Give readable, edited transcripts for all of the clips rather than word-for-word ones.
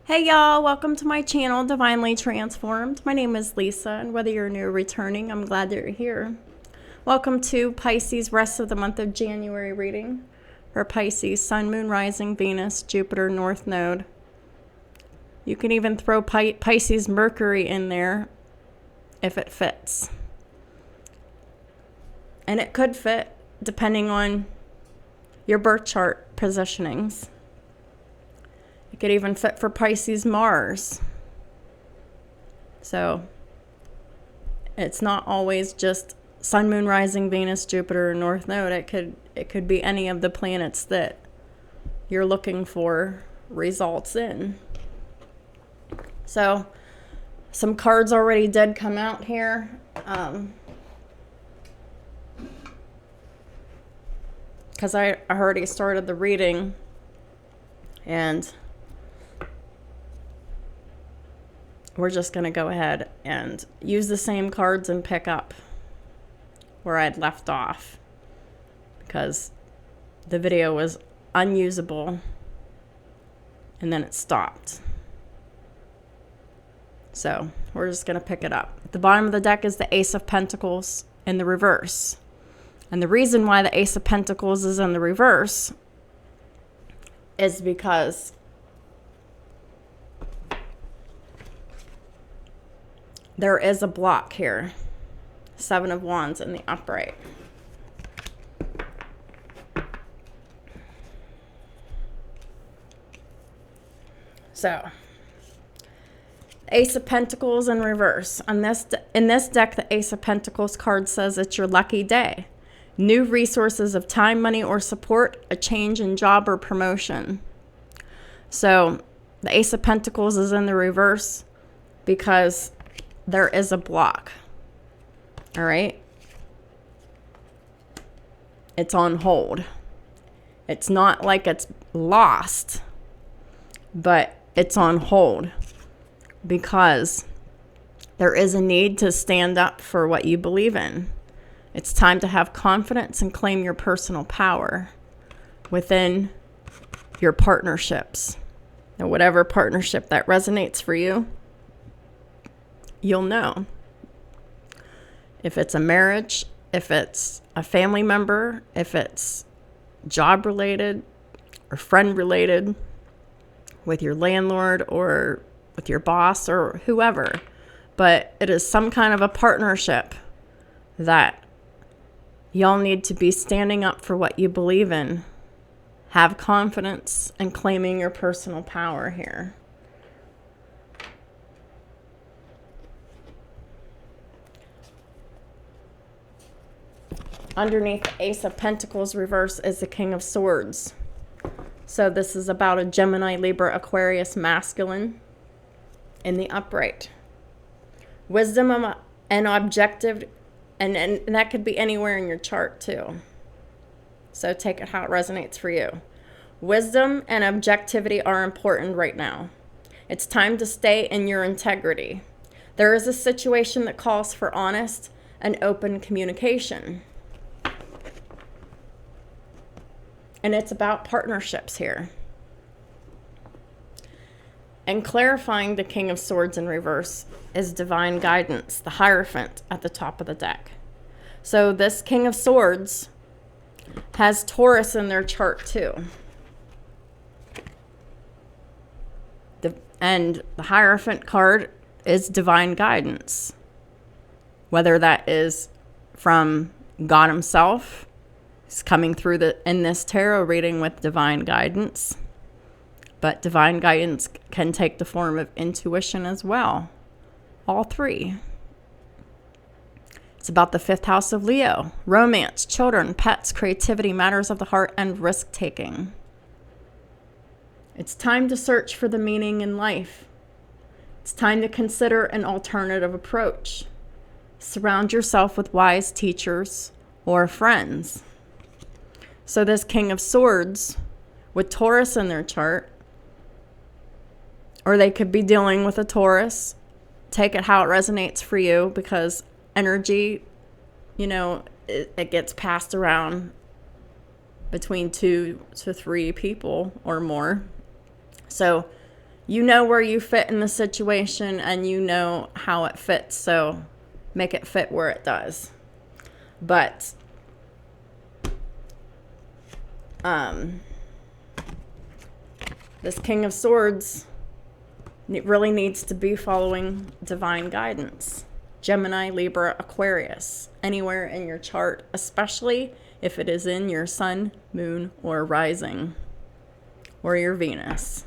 Hey y'all, welcome to my channel, Divinely Transformed. My name is Lisa, and whether you're new or returning, I'm glad that you're here. Welcome to Pisces rest of the month of January reading for Pisces, Sun, Moon, Rising, Venus, Jupiter, North Node. You can even throw Pisces Mercury in there if it fits. And it could fit depending on your birth chart positionings. It could even fit for Pisces Mars. So it's not always just Sun, Moon, Rising, Venus, Jupiter, North Node. It could be any of the planets that you're looking for results in. So some cards already did come out here. Because I already started the reading, and we're just going to go ahead and use the same cards and pick up where I'd left off, because the video was unusable and then it stopped. So we're just going to pick it up. At the bottom of the deck is the Ace of Pentacles in the reverse. And the reason why the Ace of Pentacles is in the reverse is because there is a block here. Seven of Wands in the upright. So, Ace of Pentacles in reverse. In this deck, the Ace of Pentacles card says it's your lucky day. New resources of time, money, or support, a change in job or promotion. So, the Ace of Pentacles is in the reverse because there is a block. All right? It's on hold. It's not like it's lost, but it's on hold because there is a need to stand up for what you believe in. It's time to have confidence and claim your personal power within your partnerships. And whatever partnership that resonates for you, you'll know. If it's a marriage, if it's a family member, if it's job related or friend related, with your landlord or with your boss or whoever. But it is some kind of a partnership that y'all need to be standing up for what you believe in. Have confidence and claiming your personal power here. Underneath the Ace of Pentacles reverse is the King of Swords. So this is about a Gemini, Libra, Aquarius masculine in the upright. Wisdom and objective, and that could be anywhere in your chart too. So take it how it resonates for you. Wisdom and objectivity are important right now. It's time to stay in your integrity. There is a situation that calls for honest and open communication. And it's about partnerships here. And clarifying the King of Swords in reverse is divine guidance, the Hierophant at the top of the deck. So this King of Swords has Taurus in their chart too. And the Hierophant card is divine guidance. Whether that is from God himself, it's coming through in this tarot reading with divine guidance. But divine guidance can take the form of intuition as well. All three. It's about the fifth house of Leo. Romance, children, pets, creativity, matters of the heart, and risk-taking. It's time to search for the meaning in life. It's time to consider an alternative approach. Surround yourself with wise teachers or friends. So this King of Swords with Taurus in their chart, or they could be dealing with a Taurus. Take it how it resonates for you, because energy, it gets passed around between 2 to 3 people or more. So You know where you fit in the situation and you know how it fits, so make it fit where it does. But this King of Swords really needs to be following divine guidance. Gemini, Libra, Aquarius, anywhere in your chart, especially if it is in your sun, moon, or rising, or your Venus.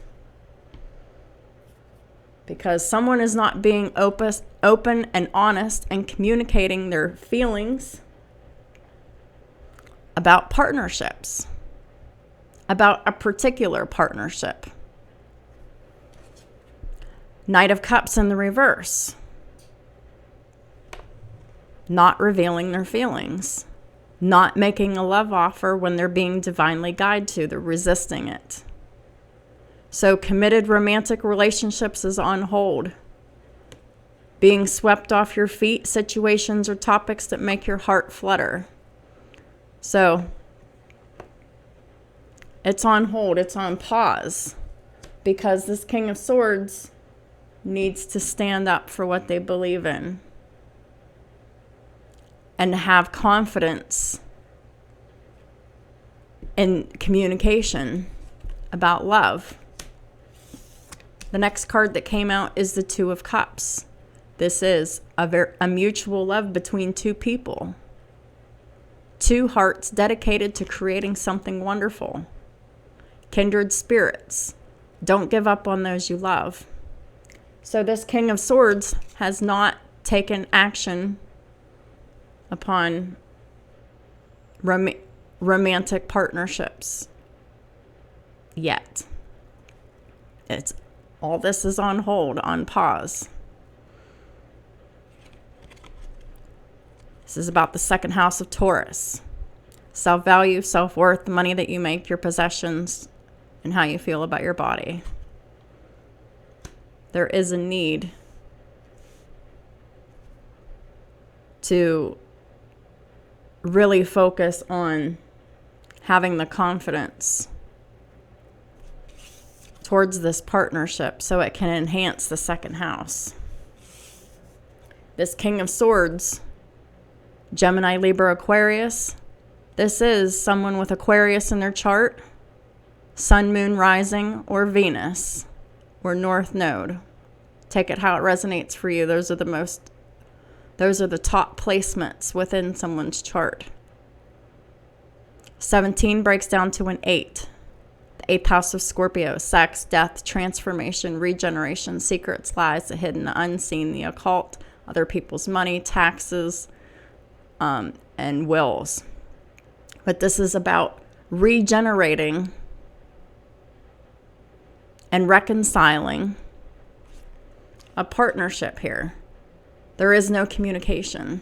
Because someone is not being open and honest and communicating their feelings about partnerships, about a particular partnership. Knight of Cups in the reverse. Not revealing their feelings. Not making a love offer when they're being divinely guided to. They're resisting it. So committed romantic relationships is on hold. Being swept off your feet, situations or topics that make your heart flutter. So it's on hold, it's on pause, because this King of Swords needs to stand up for what they believe in and have confidence in communication about love. The next card that came out is the Two of Cups. This is a mutual love between two people. Two hearts dedicated to creating something wonderful. Kindred spirits. Don't give up on those you love. So this King of Swords has not taken action upon romantic partnerships yet. All this is on hold, on pause. This is about the second house of Taurus. Self-value, self-worth, the money that you make, your possessions, and how you feel about your body. There is a need to really focus on having the confidence towards this partnership so it can enhance the second house. This King of Swords, Gemini, Libra, Aquarius, this is someone with Aquarius in their chart, sun, moon, rising, or Venus, or North Node. Take it how it resonates for you. Those are the top placements within someone's chart. 17 breaks down to an 8. The 8th house of Scorpio, sex, death, transformation, regeneration, secrets, lies, the hidden, the unseen, the occult, other people's money, taxes, and wills. But this is about regenerating and reconciling a partnership here. There is no communication.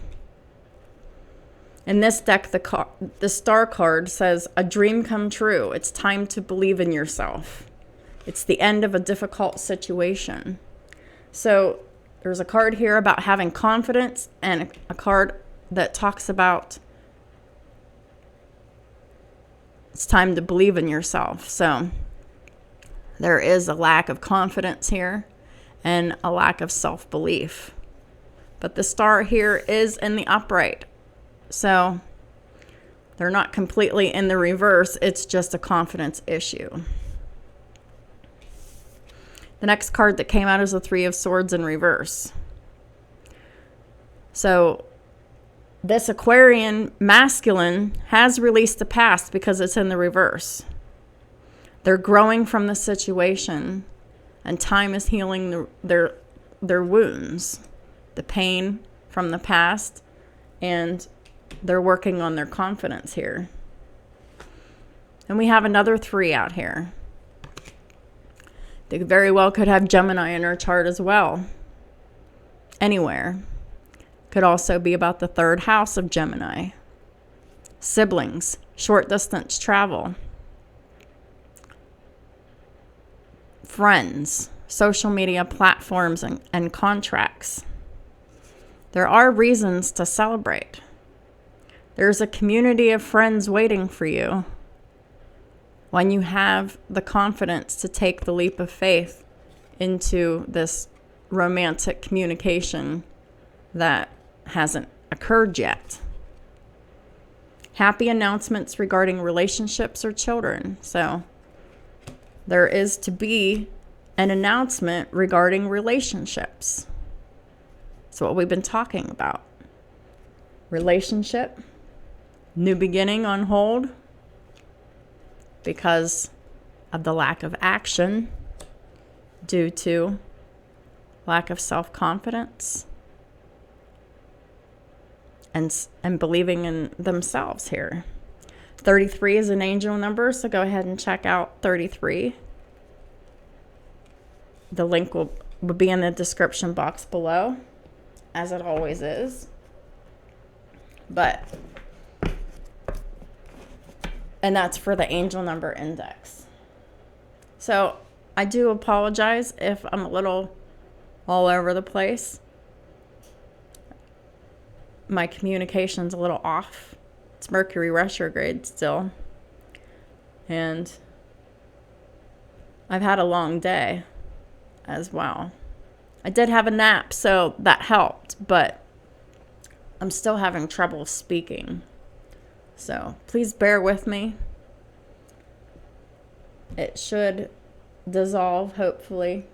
In this deck, the star card says, a dream come true. It's time to believe in yourself. It's the end of a difficult situation. So there's a card here about having confidence, and a card that talks about it's time to believe in yourself. So there is a lack of confidence here and a lack of self-belief. But the star here is in the upright. So they're not completely in the reverse. It's just a confidence issue. The next card that came out is the Three of Swords in reverse. So this Aquarian masculine has released the past because it's in the reverse. They're growing from the situation, and time is healing their wounds, the pain from the past, and they're working on their confidence here. And we have another 3 out here. They very well could have Gemini in her chart as well. Anywhere. Could also be about the 3rd house of Gemini. Siblings, short distance travel, friends, social media platforms, and contracts. There are reasons to celebrate. There's a community of friends waiting for you when you have the confidence to take the leap of faith into this romantic communication that hasn't occurred yet. Happy announcements regarding relationships or children. So there is to be an announcement regarding relationships. That's what we've been talking about. Relationship, new beginning on hold because of the lack of action due to lack of self-confidence and believing in themselves here. 33 is an angel number, so go ahead and check out 33. The link will be in the description box below, as it always is. And that's for the angel number index. So I do apologize if I'm a little all over the place. My communication's a little off. It's Mercury retrograde still. And I've had a long day as well. I did have a nap, so that helped, but I'm still having trouble speaking. So please bear with me. It should dissolve, hopefully.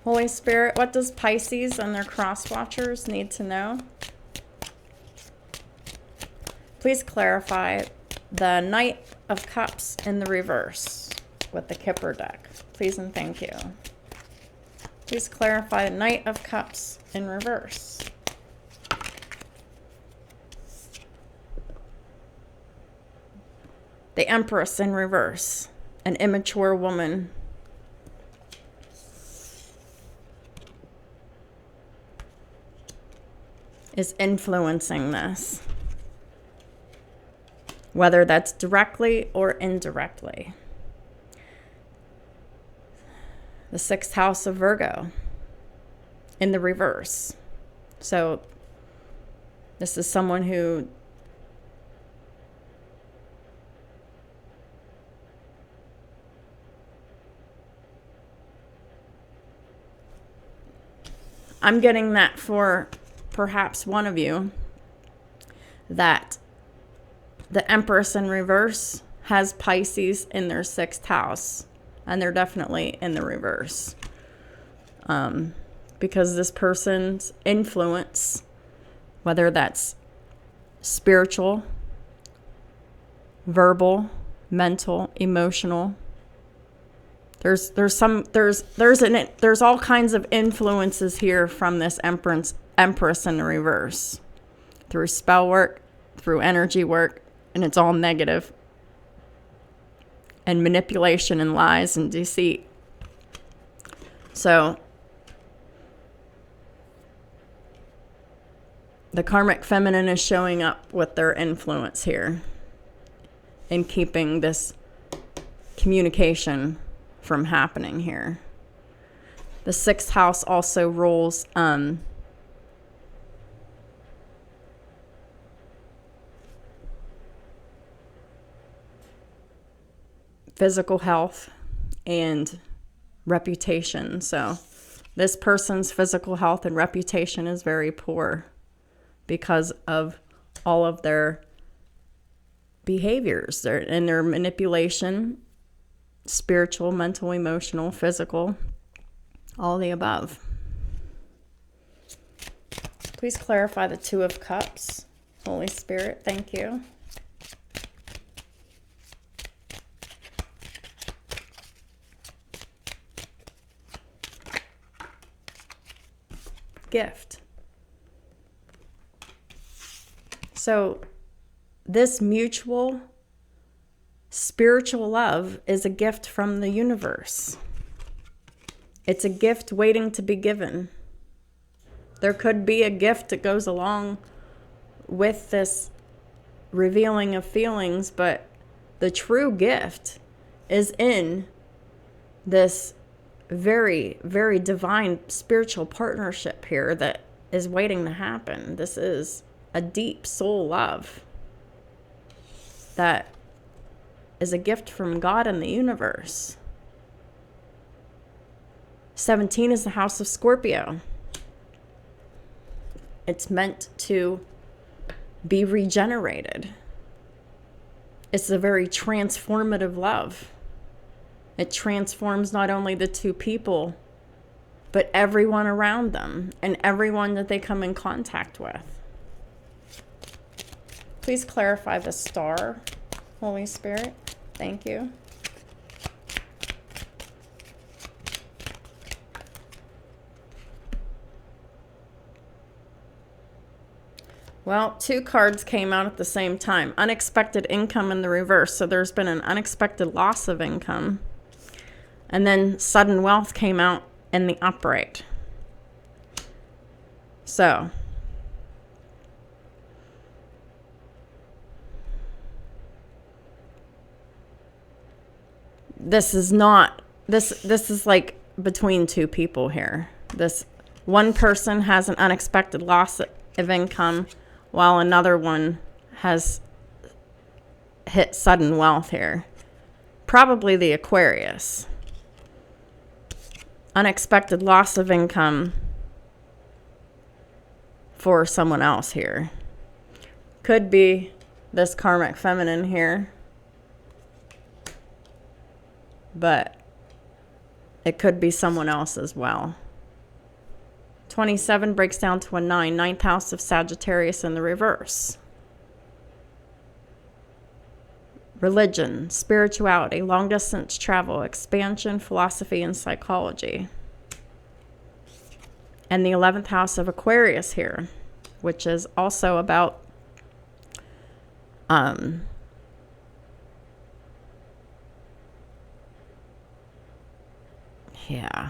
Holy Spirit, what does Pisces and their cross watchers need to know? Please clarify the Knight of Cups in the reverse with the Kipper deck. Please and thank you. Please clarify the Knight of Cups in reverse. The Empress in reverse, an immature woman. Is influencing this, whether that's directly or indirectly. The 6th house of Virgo in the reverse. So this is someone who I'm getting that for perhaps one of you, that the Empress in reverse has Pisces in their 6th house, and they're definitely in the reverse. Because this person's influence, whether that's spiritual, verbal, mental, emotional, there's all kinds of influences here from this Empress in the reverse, through spell work, through energy work, and it's all negative, and manipulation and lies and deceit. So the karmic feminine is showing up with their influence here in keeping this communication from happening here. The 6th house also rules physical health and reputation. So this person's physical health and reputation is very poor because of all of their behaviors and their manipulation, spiritual, mental, emotional, physical, all the above. Please clarify the 2 of Cups. Holy Spirit, thank you. Gift. So this mutual spiritual love is a gift from the universe. It's a gift waiting to be given. There could be a gift that goes along with this revealing of feelings, but the true gift is in this very, very divine spiritual partnership here that is waiting to happen. This is a deep soul love. that is a gift from God and the universe. 17 is the house of Scorpio. It's meant to be regenerated. It's a very transformative love. It transforms not only the two people, but everyone around them and everyone that they come in contact with. Please clarify the star, Holy Spirit. Thank you. Well, 2 cards came out at the same time. Unexpected income in the reverse. So there's been an unexpected loss of income. And then sudden wealth came out in the upright. So this is not, this is like between 2 people here. This one person has an unexpected loss of income, while another one has hit sudden wealth here. Probably the Aquarius. Unexpected loss of income for someone else here. Could be this karmic feminine here. But it could be someone else as well. 27 breaks down to a 9. 9th house of Sagittarius in the reverse. Religion, spirituality, long distance travel, expansion, philosophy, and psychology. And the 11th house of Aquarius here, which is also about yeah.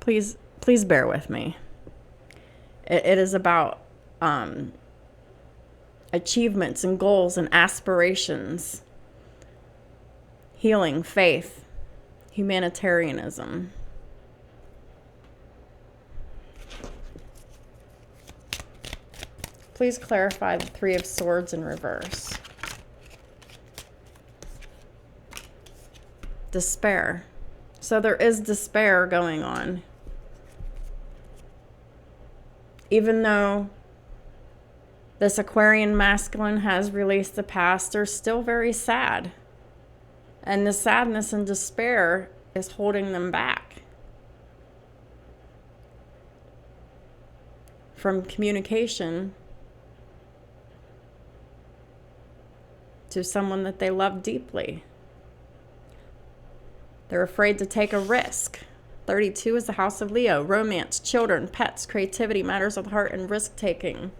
Please bear with me. It is about achievements and goals and aspirations, healing, faith, humanitarianism. Please clarify the 3 of Swords in reverse. Despair. So there is despair going on. Even though this Aquarian masculine has released the past, they're still very sad. And the sadness and despair is holding them back from communication to someone that they love deeply. They're afraid to take a risk. 32 is the house of Leo. Romance, children, pets, creativity, matters of the heart, and risk-taking.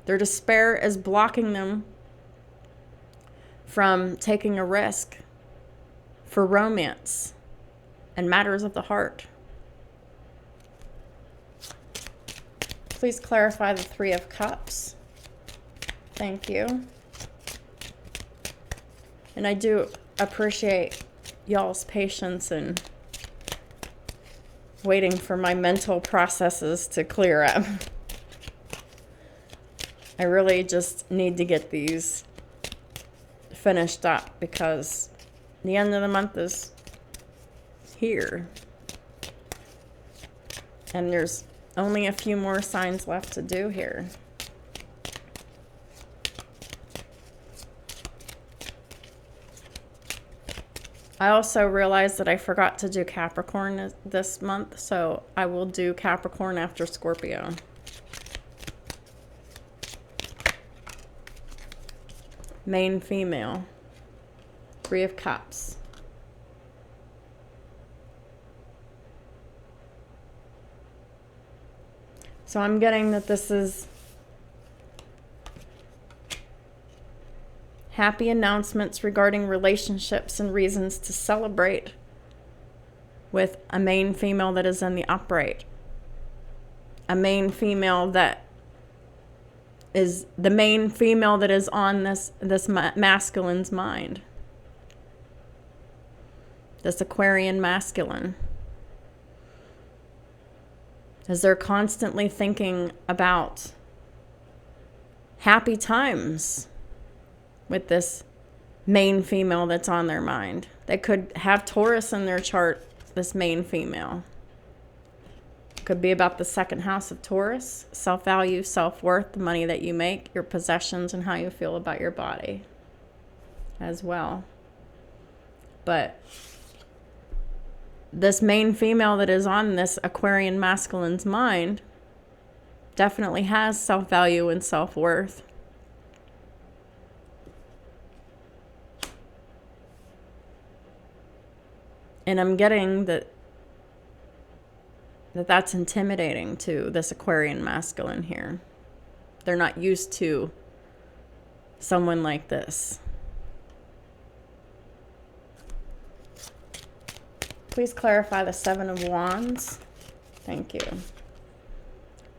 Their despair is blocking them from taking a risk for romance and matters of the heart. Please clarify the 3 of Cups. Thank you. And I do appreciate y'all's patience and waiting for my mental processes to clear up. I really just need to get these finished up because the end of the month is here. And there's only a few more signs left to do here. I also realized that I forgot to do Capricorn this month, so I will do Capricorn after Scorpio. Main female. 3 of Cups. So I'm getting that this is happy announcements regarding relationships and reasons to celebrate with a main female that is in the upright. A main female that is the main female that is on this masculine's mind. This Aquarian masculine. As they're constantly thinking about happy times with this main female that's on their mind. They could have Taurus in their chart, this main female. Could be about the second house of Taurus, self-value, self-worth, the money that you make, your possessions, and how you feel about your body as well. But this main female that is on this Aquarian masculine's mind definitely has self-value and self-worth. And I'm getting that's intimidating to this Aquarian masculine here. They're not used to someone like this. Please clarify the Seven of Wands. Thank you.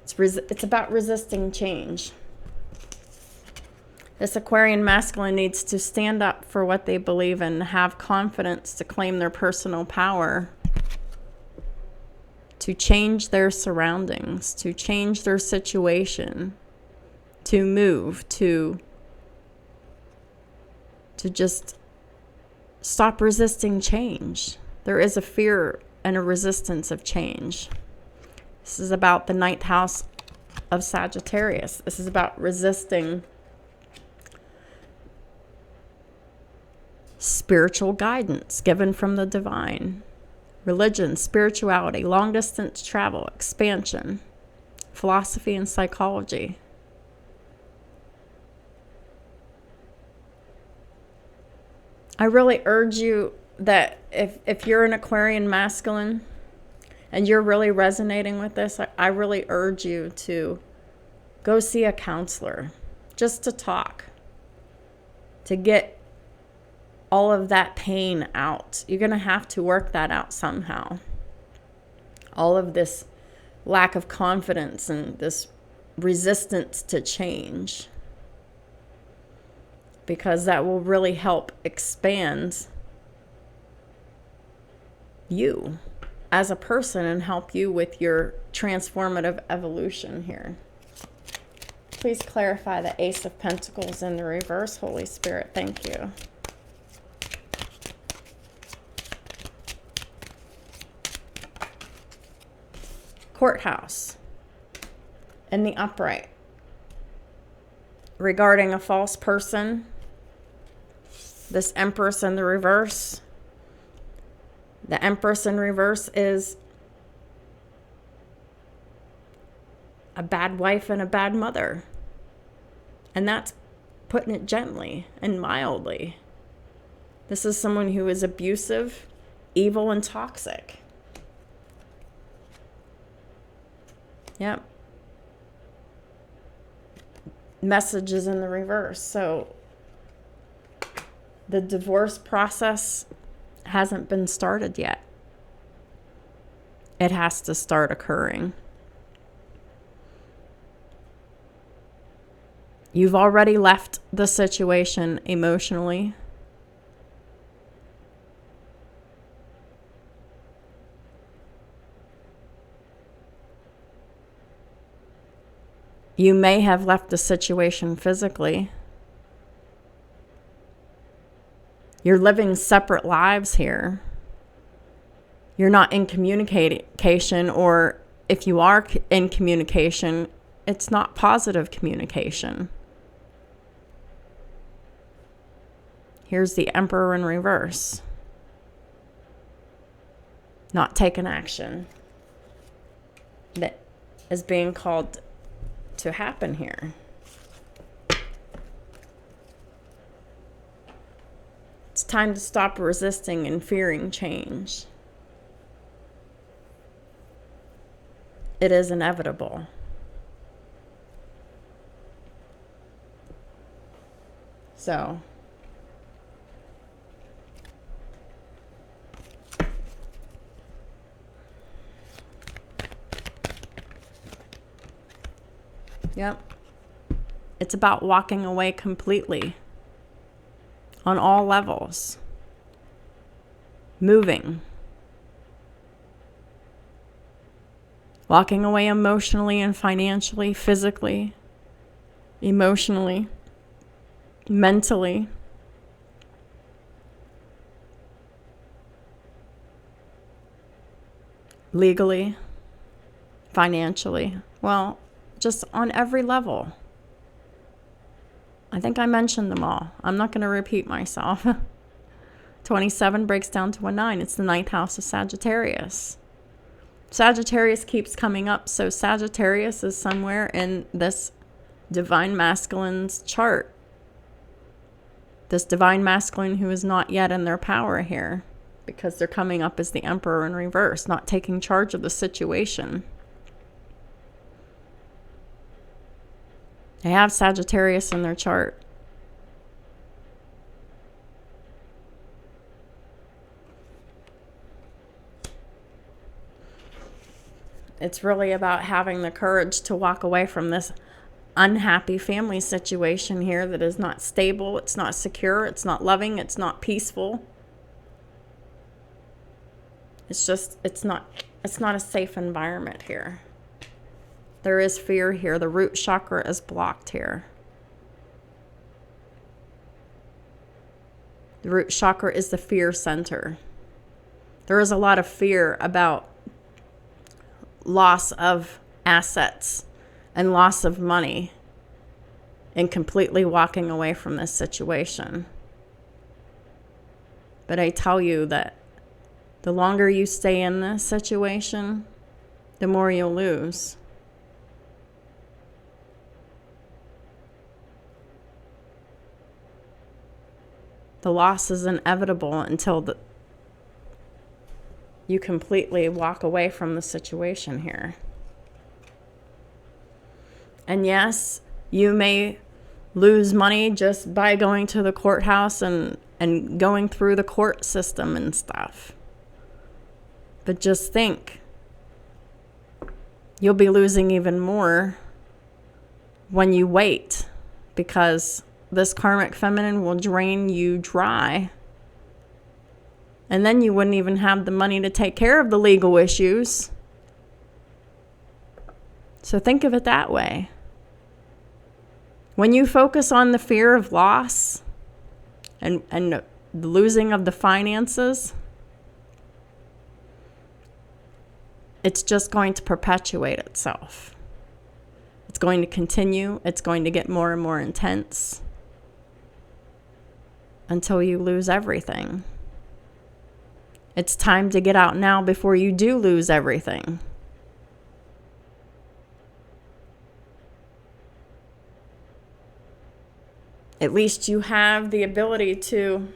It's about resisting change. This Aquarian masculine needs to stand up for what they believe in, have confidence to claim their personal power, to change their surroundings, to change their situation, to move, to just stop resisting change. There is a fear and a resistance of change. This is about the ninth house of Sagittarius. This is about resisting spiritual guidance given from the divine. Religion, spirituality, long distance travel, expansion, philosophy and psychology. I really urge you that if you're an Aquarian masculine and you're really resonating with this, I really urge you to go see a counselor just to talk, to get all of that pain out. You're going to have to work that out somehow. All of this lack of confidence and this resistance to change. Because that will really help expand you as a person and help you with your transformative evolution here. Please clarify the Ace of Pentacles in the reverse, Holy Spirit. Thank you. Courthouse in the upright. Regarding a false person, this Empress in the reverse. The Empress in reverse is a bad wife and a bad mother. And that's putting it gently and mildly. This is someone who is abusive, evil, and toxic. Yep. Messages in the reverse. So the divorce process hasn't been started yet. It has to start occurring. You've already left the situation emotionally. You may have left the situation physically. You're living separate lives here. You're not in communication, or if you are in communication, it's not positive communication. Here's the Emperor in reverse. Not taking action. That is being called to happen here. It's time to stop resisting and fearing change. It is inevitable. So, yep. It's about walking away completely on all levels. Moving. Walking away emotionally and financially, physically, emotionally, mentally, legally, financially. Well, just on every level. I think I mentioned them all. I'm not going to repeat myself. 27 breaks down to a 9. It's the 9th house of Sagittarius. Sagittarius keeps coming up. So Sagittarius is somewhere in this divine masculine's chart. This divine masculine who is not yet in their power here, because they're coming up as the Emperor in reverse, not taking charge of the situation. They have Sagittarius in their chart. It's really about having the courage to walk away from this unhappy family situation here that is not stable, it's not secure, it's not loving, it's not peaceful. It's not a safe environment here. There is fear here. The root chakra is blocked here. The root chakra is the fear center. There is a lot of fear about loss of assets and loss of money and completely walking away from this situation. But I tell you that the longer you stay in this situation, the more you'll lose. The loss is inevitable until you completely walk away from the situation here. And yes, you may lose money just by going to the courthouse and going through the court system and stuff. But just think, you'll be losing even more when you wait, because this karmic feminine will drain you dry. And then you wouldn't even have the money to take care of the legal issues. So think of it that way. When you focus on the fear of loss and the losing of the finances, it's just going to perpetuate itself. It's going to continue. It's going to get more and more intense until you lose everything. It's time to get out now before you do lose everything. At least you have the ability to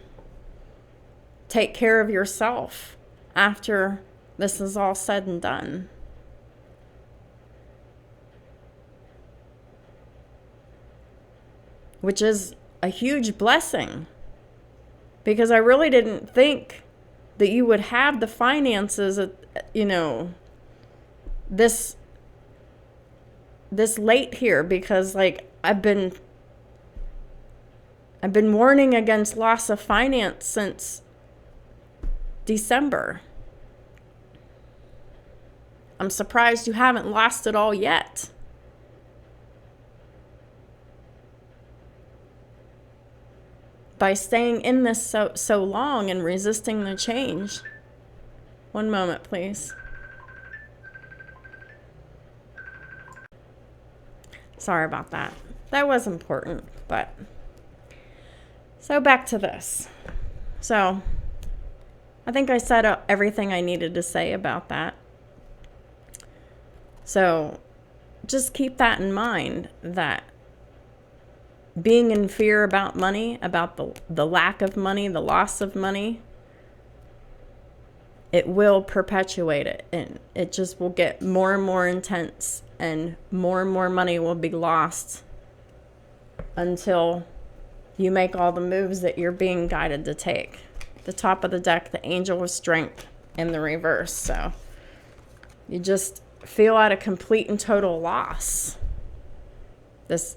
take care of yourself after this is all said and done. Which is a huge blessing, because I really didn't think that you would have the finances, this late here, because I've been warning against loss of finance since December. I'm surprised you haven't lost it all yet. By staying in this so long and resisting the change. One moment, please. Sorry about that. That was important, but... So back to this. So, I think I said everything I needed to say about that. So, just keep that in mind, that being in fear about money, about the lack of money, the loss of money, it will perpetuate it. And it just will get more and more intense, and more money will be lost until you make all the moves that you're being guided to take. The top of the deck, the Angel of Strength in the reverse. So you just feel at a complete and total loss. This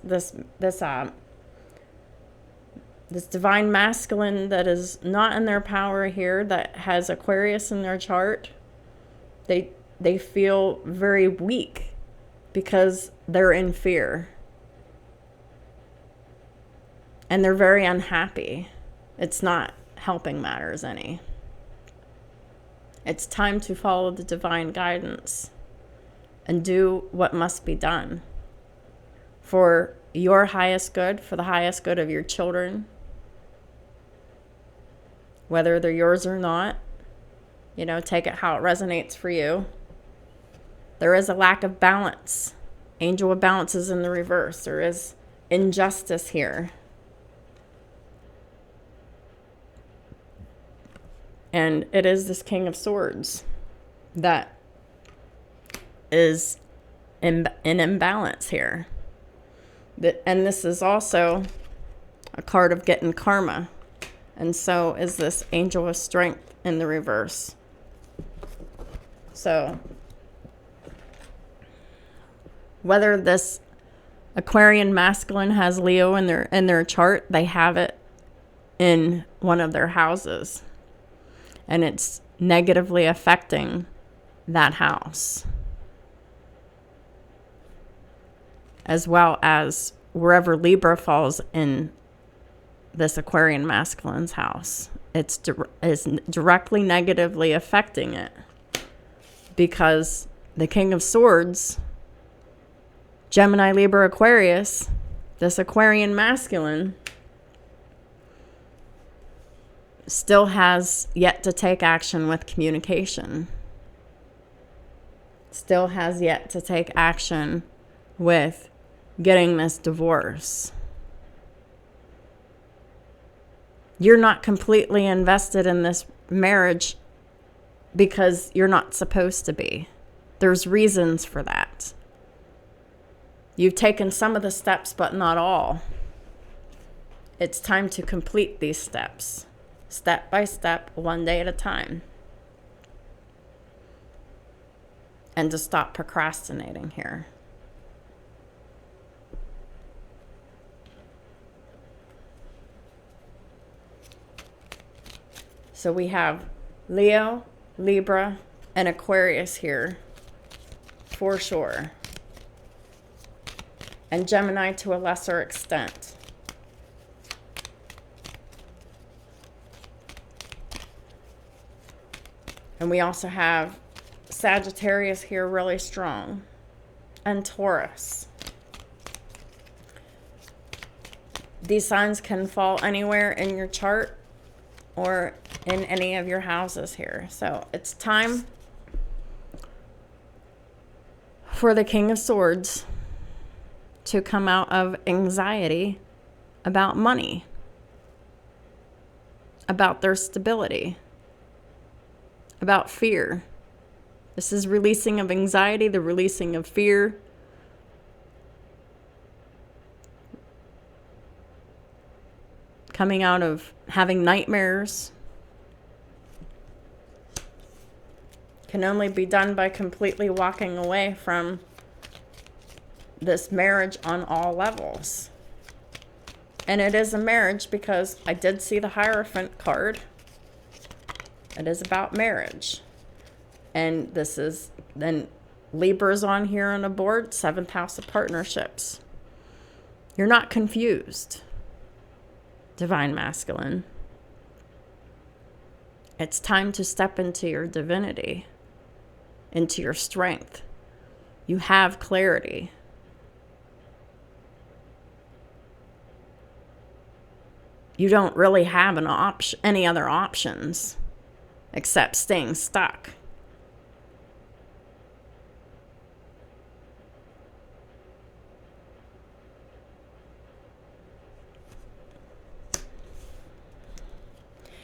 divine masculine that is not in their power here, that has Aquarius in their chart, they feel very weak because they're in fear. And they're very unhappy. It's not helping matters any. It's time to follow the divine guidance and do what must be done for your highest good, for the highest good of your children, whether they're yours or not. You know, take it how it resonates for you. There is a lack of balance. Angel of balance is in the reverse. There is injustice here. And it is this King of Swords that is in imbalance here. And this is also a card of getting karma. And so is this Angel of Strength in the reverse. So whether this Aquarian masculine has Leo in their chart, they have it in one of their houses. And it's negatively affecting that house, as well as wherever Libra falls in this Aquarian masculine's house. It's directly negatively affecting it, because the King of Swords, Gemini, Libra, Aquarius, this Aquarian masculine, still has yet to take action with communication. Still has yet to take action with getting this divorce. You're not completely invested in this marriage because you're not supposed to be. There's reasons for that. You've taken some of the steps, but not all. It's time to complete these steps. Step by step, one day at a time. And to stop procrastinating here. So we have Leo, Libra, and Aquarius here, for sure. And Gemini to a lesser extent. And we also have Sagittarius here really strong. And Taurus. These signs can fall anywhere in your chart or in any of your houses here. So it's time for the King of Swords to come out of anxiety about money, about their stability, about fear. This is releasing of anxiety, the releasing of fear. Coming out of having nightmares. Can only be done by completely walking away from this marriage on all levels. And it is a marriage because I did see the Hierophant card. It is about marriage. And this is, then Libra's on here on the board, 7th house of partnerships. You're not confused, Divine Masculine. It's time to step into your divinity, into your strength. You have clarity. You don't really have any other options except staying stuck.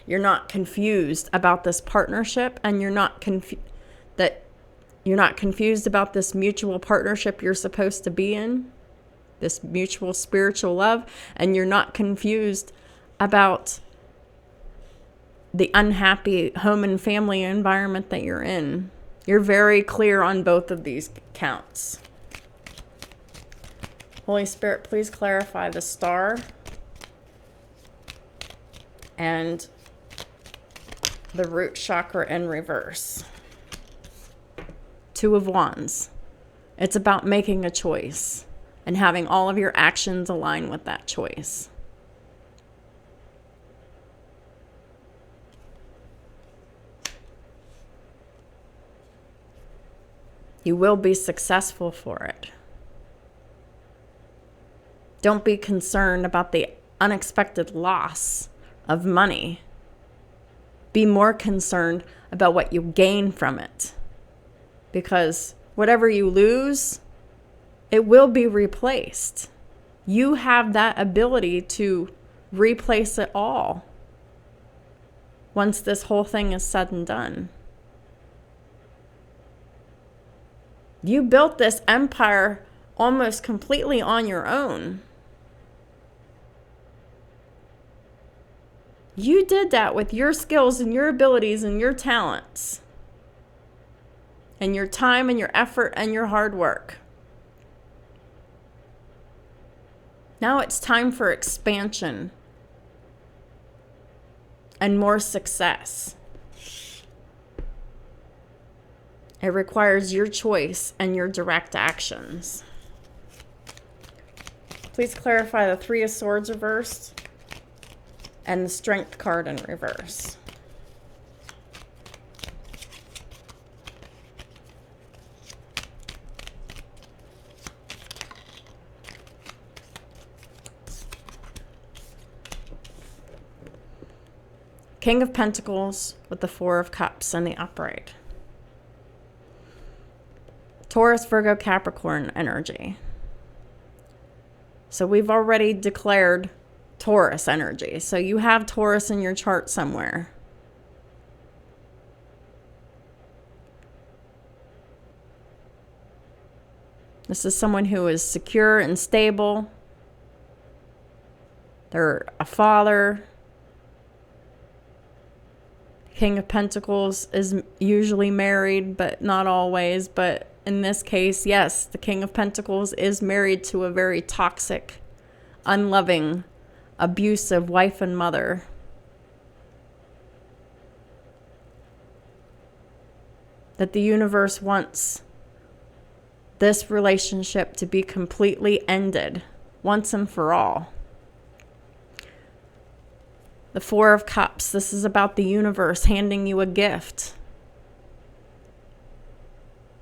You're not confused about this partnership, and you're not confused about this mutual partnership you're supposed to be in, this mutual spiritual love, and you're not confused about the unhappy home and family environment that you're in. You're very clear on both of these counts. Holy Spirit, please clarify the star and the root chakra in reverse. 2 of Wands. It's about making a choice and having all of your actions align with that choice. You will be successful for it. Don't be concerned about the unexpected loss of money. Be more concerned about what you gain from it. Because whatever you lose, it will be replaced. You have that ability to replace it all once this whole thing is said and done. You built this empire almost completely on your own. You did that with your skills and your abilities and your talents and your time and your effort and your hard work. Now it's time for expansion and more success. It requires your choice and your direct actions. Please clarify the Three of Swords reversed and the Strength card in reverse. King of Pentacles with the Four of Cups and the upright. Taurus, Virgo, Capricorn energy. So we've already declared Taurus energy. So you have Taurus in your chart somewhere. This is someone who is secure and stable. They're a father. King of Pentacles is usually married, but not always. But in this case, yes, the King of Pentacles is married to a very toxic, unloving, abusive wife and mother. That the universe wants this relationship to be completely ended once and for all. The Four of Cups, this is about the universe handing you a gift.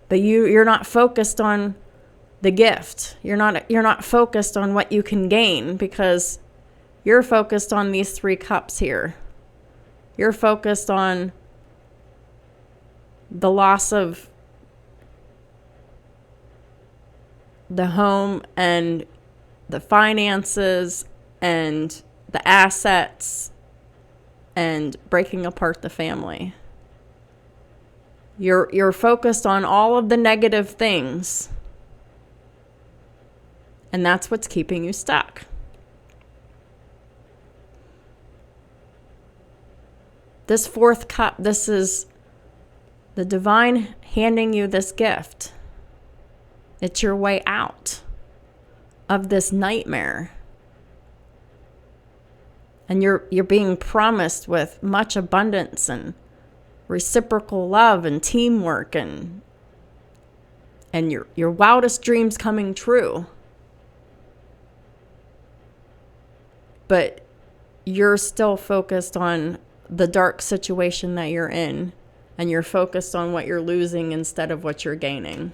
But you're not focused on the gift. You're not focused on what you can gain, because you're focused on these three cups here. You're focused on the loss of the home and the finances and the assets and breaking apart the family. You're focused on all of the negative things. And that's what's keeping you stuck. This fourth cup, this is the divine handing you this gift. It's your way out of this nightmare. And you're being promised with much abundance and reciprocal love and teamwork and your wildest dreams coming true. But you're still focused on the dark situation that you're in, and you're focused on what you're losing instead of what you're gaining.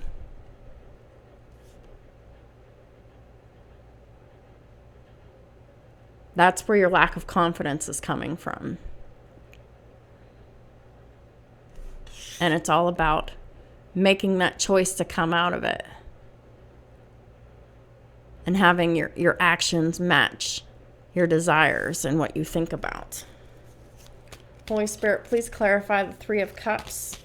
That's where your lack of confidence is coming from. And it's all about making that choice to come out of it. And having your actions match your desires and what you think about. Holy Spirit, please clarify the Three of Cups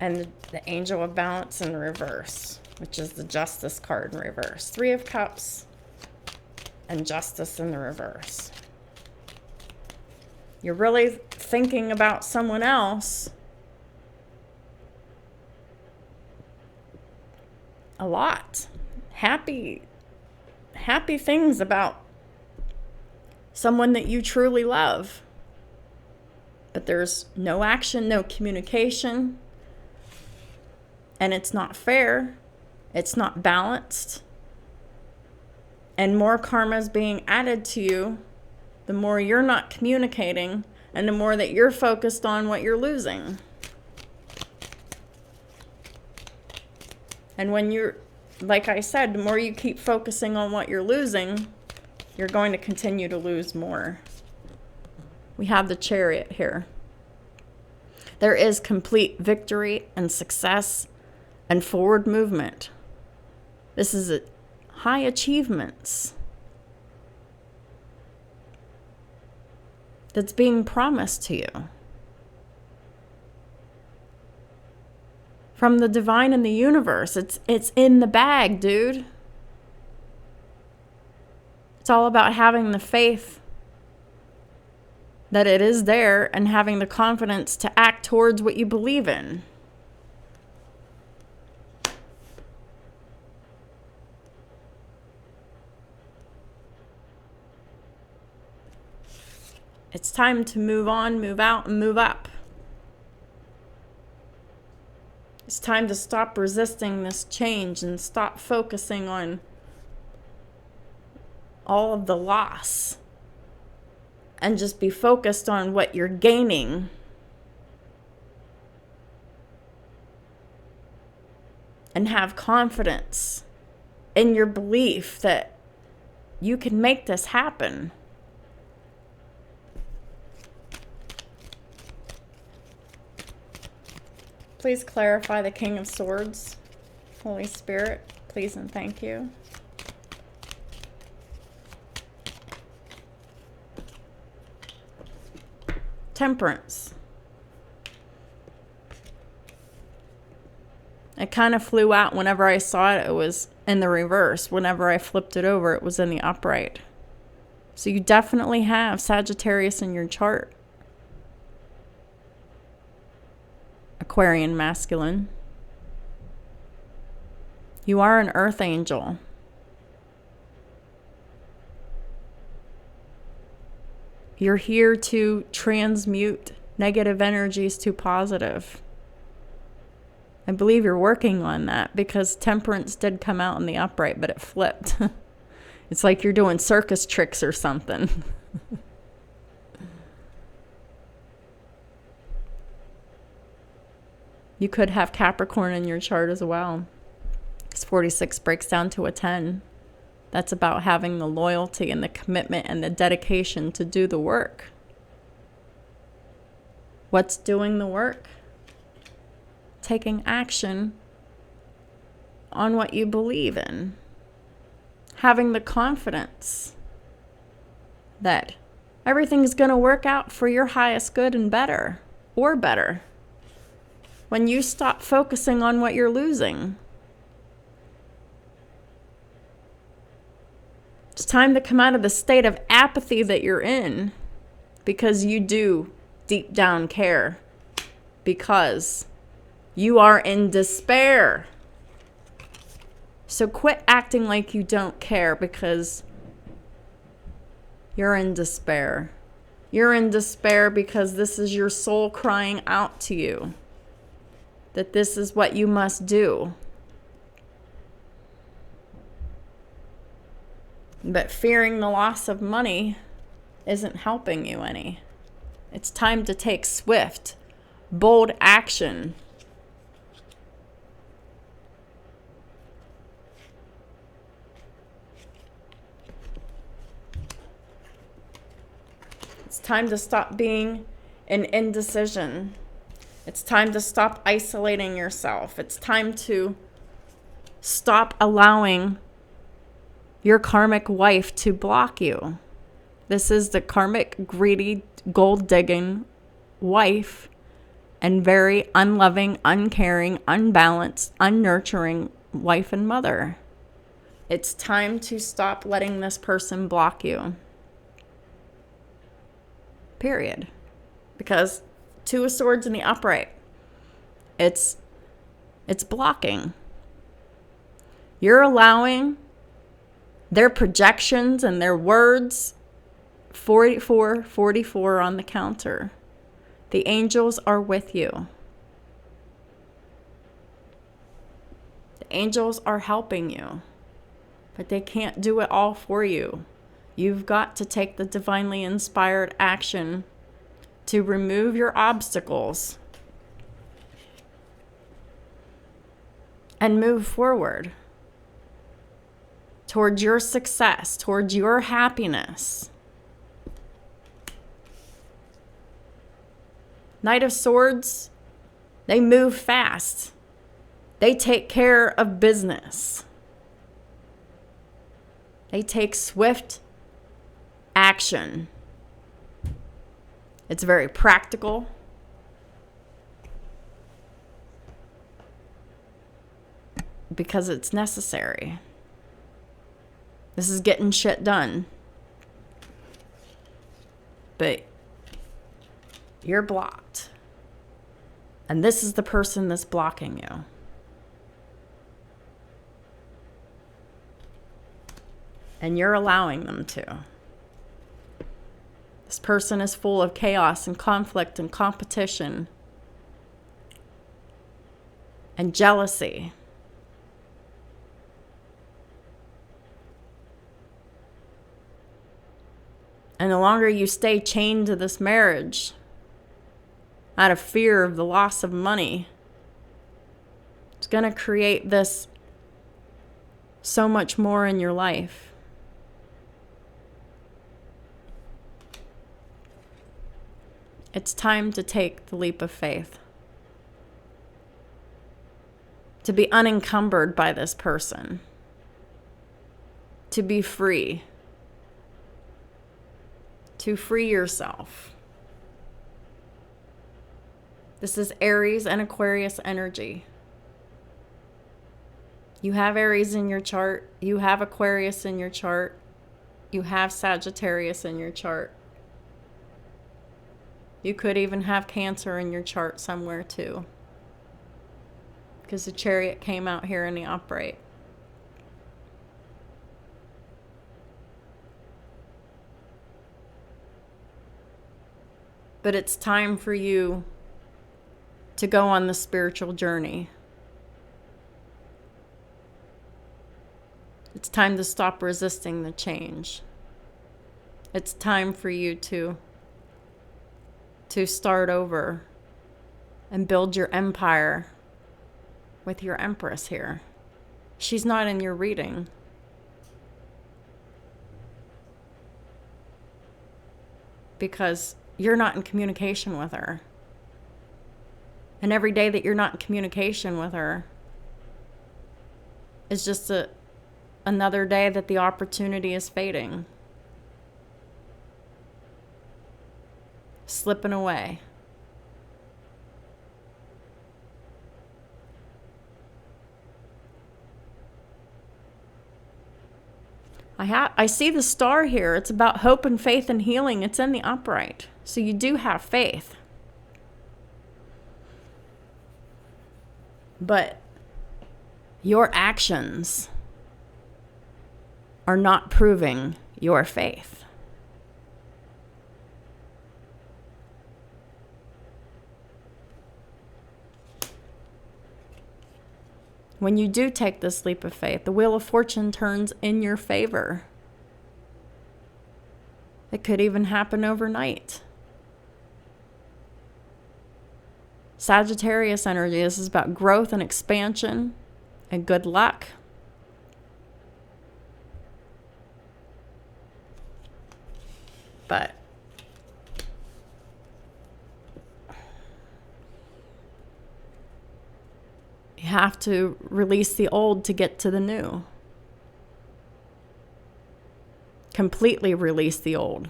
and the Angel of Balance in reverse, which is the Justice card in reverse. Three of Cups and Justice in the reverse. You're really thinking about someone else a lot. Happy things about someone that you truly love. But there's no action, no communication, and it's not fair. It's not balanced. And more karma is being added to you the more you're not communicating and the more that you're focused on what you're losing. And when you're, like I said, the more you keep focusing on what you're losing, you're going to continue to lose more. We have the Chariot here. There is complete victory and success and forward movement. This is high achievements that's being promised to you from the divine and the universe. It's in the bag, dude. It's all about having the faith that it is there and having the confidence to act towards what you believe in. It's time to move on, move out, and move up. It's time to stop resisting this change and stop focusing on all of the loss and just be focused on what you're gaining. And have confidence in your belief that you can make this happen. Please clarify the King of Swords. Holy Spirit, please and thank you. Temperance. It kind of flew out whenever I saw it. It was in the reverse. Whenever I flipped it over, it was in the upright. So you definitely have Sagittarius in your chart. Aquarian masculine. You are an earth angel. You're here to transmute negative energies to positive. I believe you're working on that because temperance did come out in the upright, but it flipped. It's like you're doing circus tricks or something. You could have Capricorn in your chart as well. Because 46 breaks down to a 10. That's about having the loyalty and the commitment and the dedication to do the work. What's doing the work? Taking action on what you believe in. Having the confidence that everything's going to work out for your highest good and better, or better. When you stop focusing on what you're losing. It's time to come out of the state of apathy that you're in, because you do deep down care, because you are in despair. So quit acting like you don't care because you're in despair. You're in despair because this is your soul crying out to you that this is what you must do. But fearing the loss of money isn't helping you any. It's time to take swift, bold action. It's time to stop being in indecision. It's time to stop isolating yourself. It's time to stop allowing your karmic wife to block you. This is the karmic, greedy, gold-digging wife and very unloving, uncaring, unbalanced, unnurturing wife and mother. It's time to stop letting this person block you. Period. Because Two of Swords in the upright, it's blocking. You're allowing their projections and their words. 44 on the counter. The angels are with you. The angels are helping you, but they can't do it all for you. You've got to take the divinely inspired action to remove your obstacles and move forward towards your success, towards your happiness. Knight of Swords, they move fast. They take care of business. They take swift action. It's very practical. Because it's necessary. This is getting shit done. But you're blocked. And this is the person that's blocking you. And you're allowing them to. This person is full of chaos and conflict and competition and jealousy. And the longer you stay chained to this marriage, out of fear of the loss of money, it's going to create this so much more in your life. It's time to take the leap of faith. To be unencumbered by this person. To be free. To free yourself. This is Aries and Aquarius energy. You have Aries in your chart. You have Aquarius in your chart. You have Sagittarius in your chart. You could even have Cancer in your chart somewhere too. Because the Chariot came out here in the upright. But it's time for you to go on the spiritual journey. It's time to stop resisting the change. It's time for you to start over and build your empire with your Empress here. She's not in your reading. Because you're not in communication with her. And every day that you're not in communication with her is just another day that the opportunity is fading. Slipping away. I see the star here. It's about hope and faith and healing. It's in the upright. So you do have faith. But your actions are not proving your faith. When you do take this leap of faith, the Wheel of Fortune turns in your favor. It could even happen overnight. Sagittarius energy, this is about growth and expansion and good luck. But you have to release the old to get to the new. Completely release the old.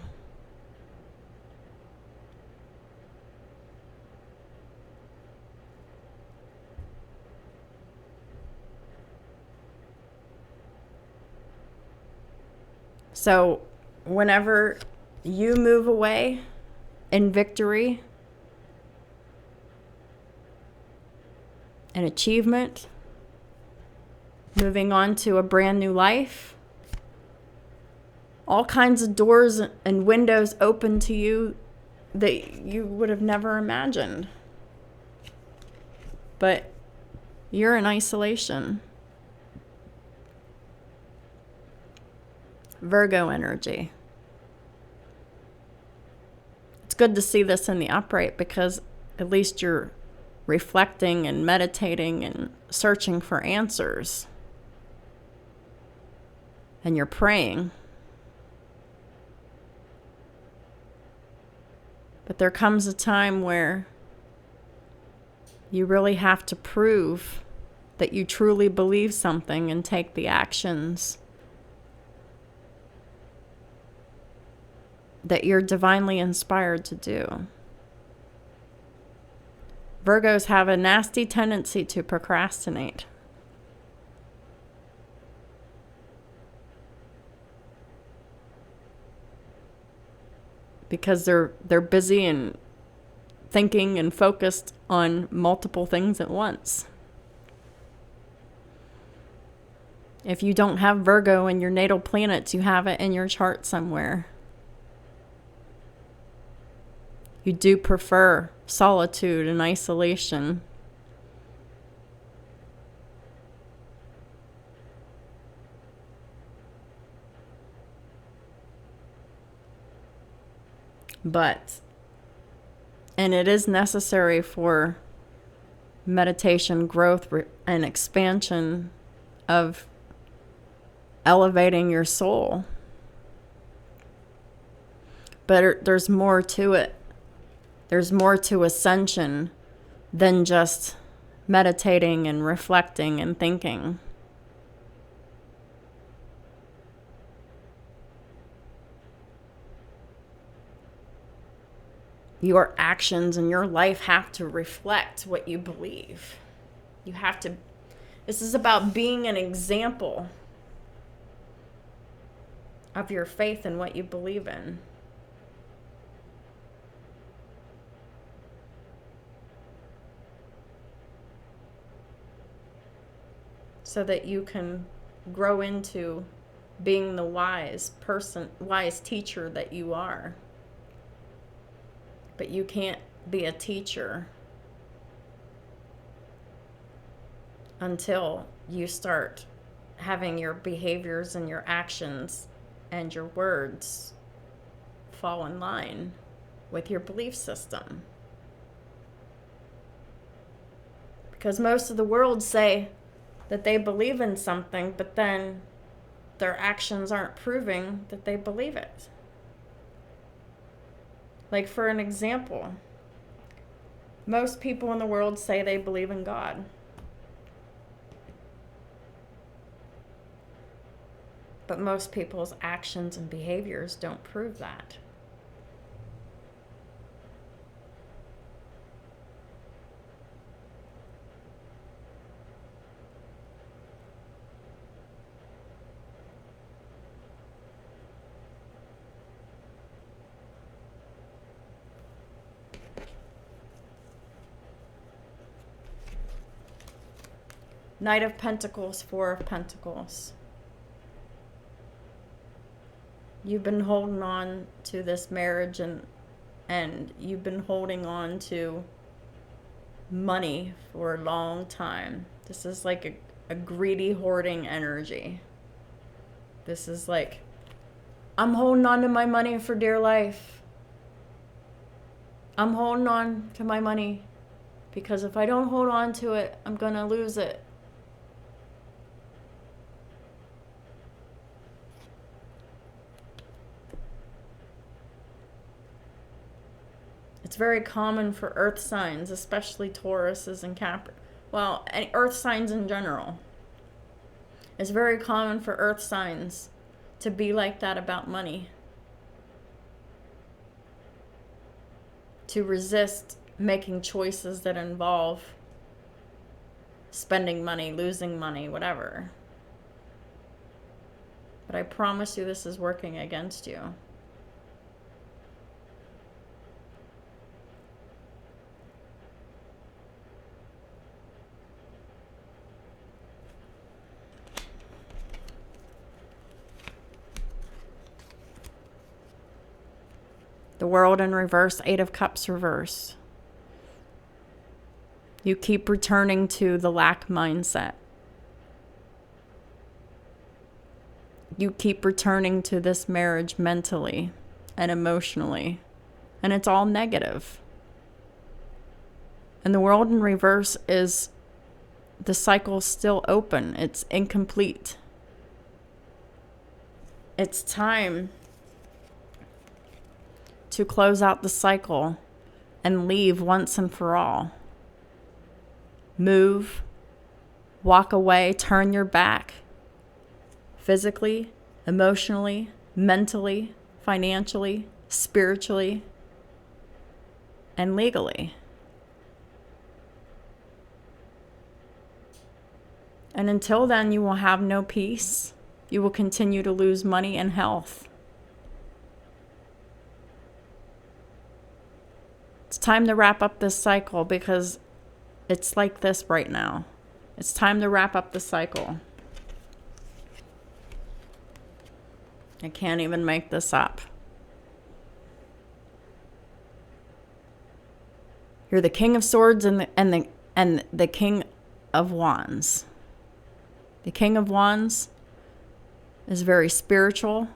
So whenever you move away in victory and achievement, moving on to a brand new life, all kinds of doors and windows open to you that you would have never imagined. But you're in isolation. Virgo energy. It's good to see this in the upright because at least you're reflecting and meditating and searching for answers. And you're praying. But there comes a time where you really have to prove that you truly believe something and take the actions that you're divinely inspired to do. Virgos have a nasty tendency to procrastinate. Because they're busy and thinking and focused on multiple things at once. If you don't have Virgo in your natal planets, you have it in your chart somewhere. You do prefer solitude and isolation. And it is necessary for meditation, growth, and expansion of elevating your soul. But there's more to it. There's more to ascension than just meditating and reflecting and thinking. Your actions and your life have to reflect what you believe. You have to. This is about being an example of your faith and what you believe in. So that you can grow into being the wise person, wise teacher that you are. But you can't be a teacher until you start having your behaviors and your actions and your words fall in line with your belief system. Because most of the world say that they believe in something, but then their actions aren't proving that they believe it. Like, for an example, most people in the world say they believe in God. But most people's actions and behaviors don't prove that. Knight of Pentacles, Four of Pentacles. You've been holding on to this marriage and you've been holding on to money for a long time. This is like a greedy hoarding energy. This is like, I'm holding on to my money for dear life. I'm holding on to my money because if I don't hold on to it, I'm going to lose it. It's very common for earth signs, especially Tauruses and earth signs in general. It's very common for earth signs to be like that about money. To resist making choices that involve spending money, losing money, whatever. But I promise you this is working against you. The World in reverse, Eight of Cups reverse. You keep returning to the lack mindset. You keep returning to this marriage mentally and emotionally. And it's all negative. And the World in reverse is the cycle's still open. It's incomplete. It's time to close out the cycle and leave once and for all. Move, walk away, turn your back. Physically, emotionally, mentally, financially, spiritually, and legally. And until then, you will have no peace. You will continue to lose money and health. It's time to wrap up this cycle because it's like this right now. It's time to wrap up the cycle. I can't even make this up. You're the King of Swords and the King of Wands. The King of Wands is very spiritual.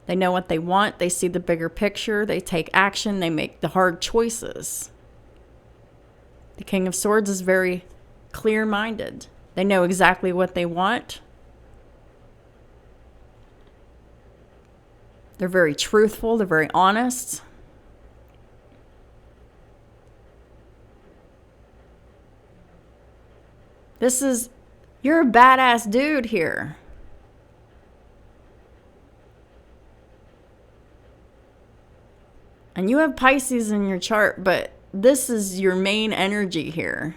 They know what they want. They see the bigger picture. They take action. They make the hard choices. The King of Swords is very clear-minded. They know exactly what they want. They're very truthful. They're very honest. You're a badass dude here. And you have Pisces in your chart, but this is your main energy here.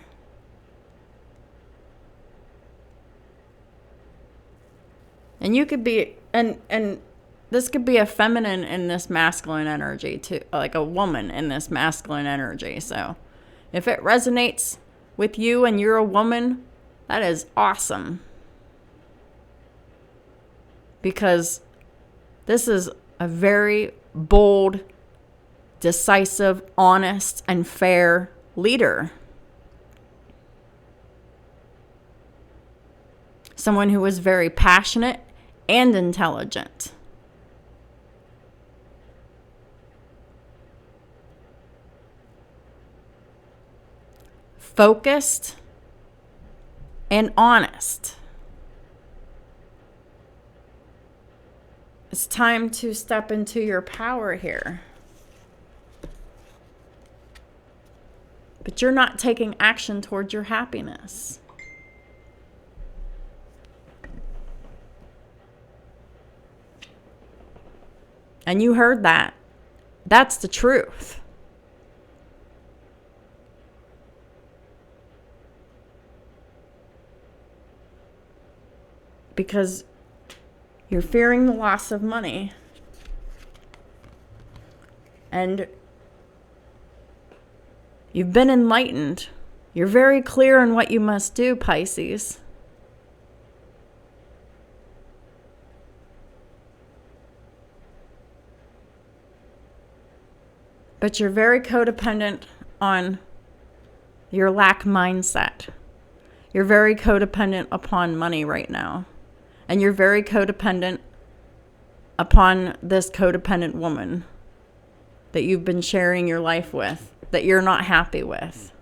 And you could be, and this could be a feminine in this masculine energy too, like a woman in this masculine energy. So if it resonates with you and you're a woman, that is awesome. Because this is a very bold, decisive, honest, and fair leader. Someone who is very passionate and intelligent. Focused and honest. It's time to step into your power here. But you're not taking action towards your happiness. And you heard that. That's the truth. Because you're fearing the loss of money. And you've been enlightened. You're very clear on what you must do, Pisces. But you're very codependent on your lack mindset. You're very codependent upon money right now. And you're very codependent upon this codependent woman that you've been sharing your life with, that you're not happy with.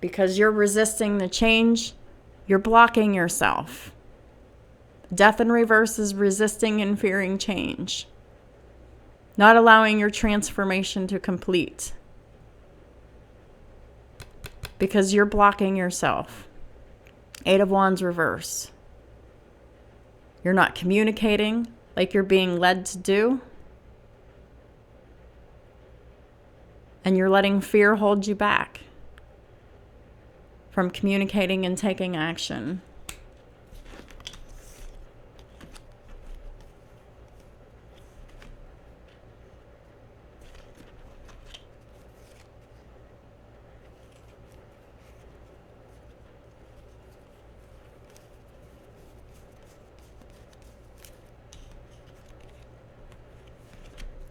Because you're resisting the change, you're blocking yourself. Death in reverse is resisting and fearing change. Not allowing your transformation to complete. Because you're blocking yourself. Eight of Wands reverse. You're not communicating like you're being led to do. And you're letting fear hold you back from communicating and taking action.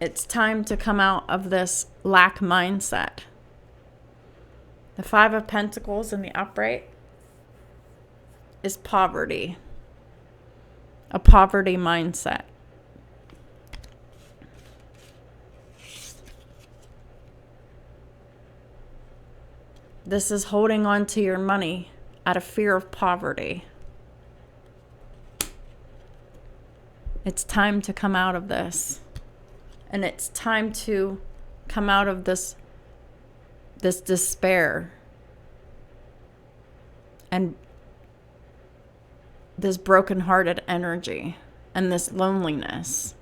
It's time to come out of this lack mindset. The Five of Pentacles in the upright is poverty. a poverty mindset. This is holding on to your money out of fear of poverty. It's time to come out of this. And it's time to come out of this despair and this brokenhearted energy and this loneliness.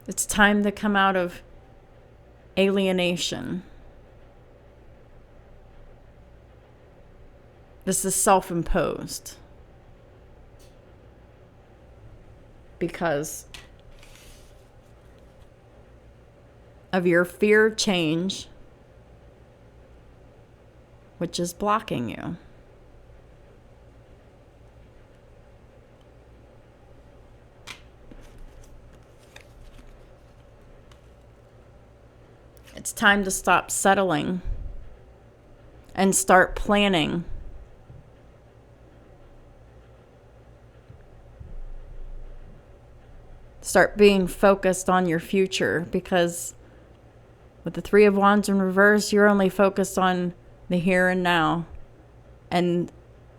It's time to come out of alienation. This is self-imposed. Because of your fear change, which is blocking you. It's time to stop settling and start planning. Start being focused on your future, because with the Three of Wands in reverse, you're only focused on the here and now and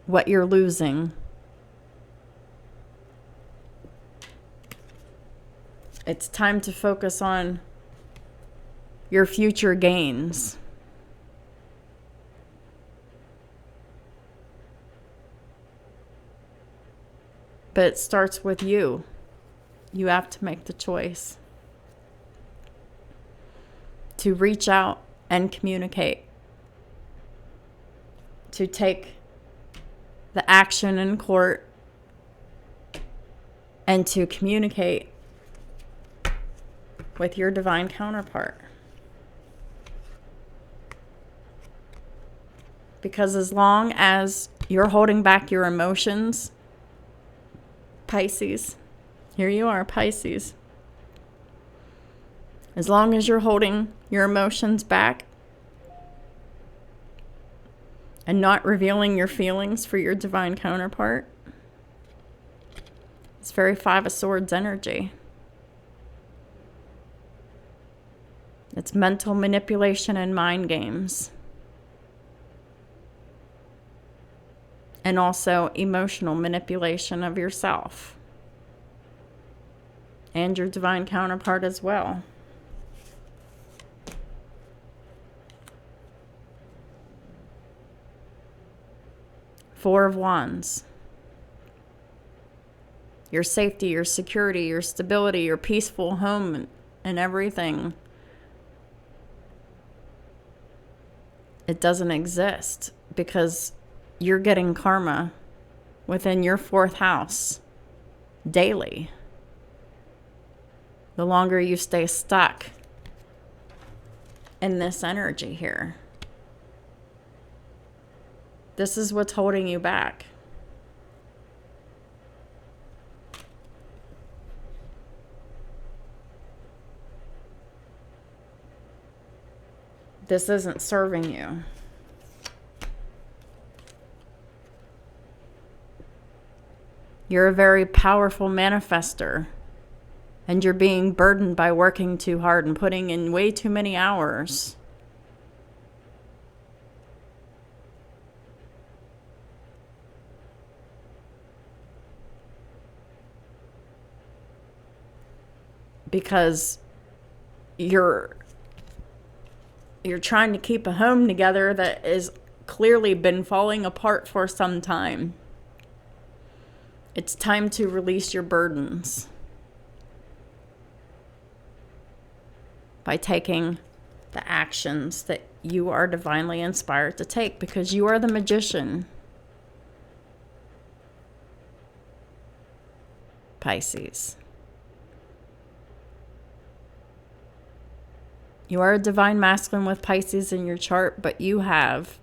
what you're losing. It's time to focus on your future gains. But it starts with you. You have to make the choice to reach out and communicate, to take the action in court, and to communicate with your divine counterpart. Because as long as you're holding back your emotions, Pisces, here you are, Pisces. As long as you're holding your emotions back and not revealing your feelings for your divine counterpart, it's very Five of Swords energy. It's mental manipulation and mind games. And also emotional manipulation of yourself and your divine counterpart as well. Four of Wands. Your safety, your security, your stability, your peaceful home and everything. It doesn't exist because you're getting karma within your fourth house daily. The longer you stay stuck in this energy here. This is what's holding you back. This isn't serving you. You're a very powerful manifester, and you're being burdened by working too hard and putting in way too many hours. Because you're trying to keep a home together that has clearly been falling apart for some time. It's time to release your burdens by taking the actions that you are divinely inspired to take, because you are the magician, Pisces. You are a divine masculine with Pisces in your chart, but you have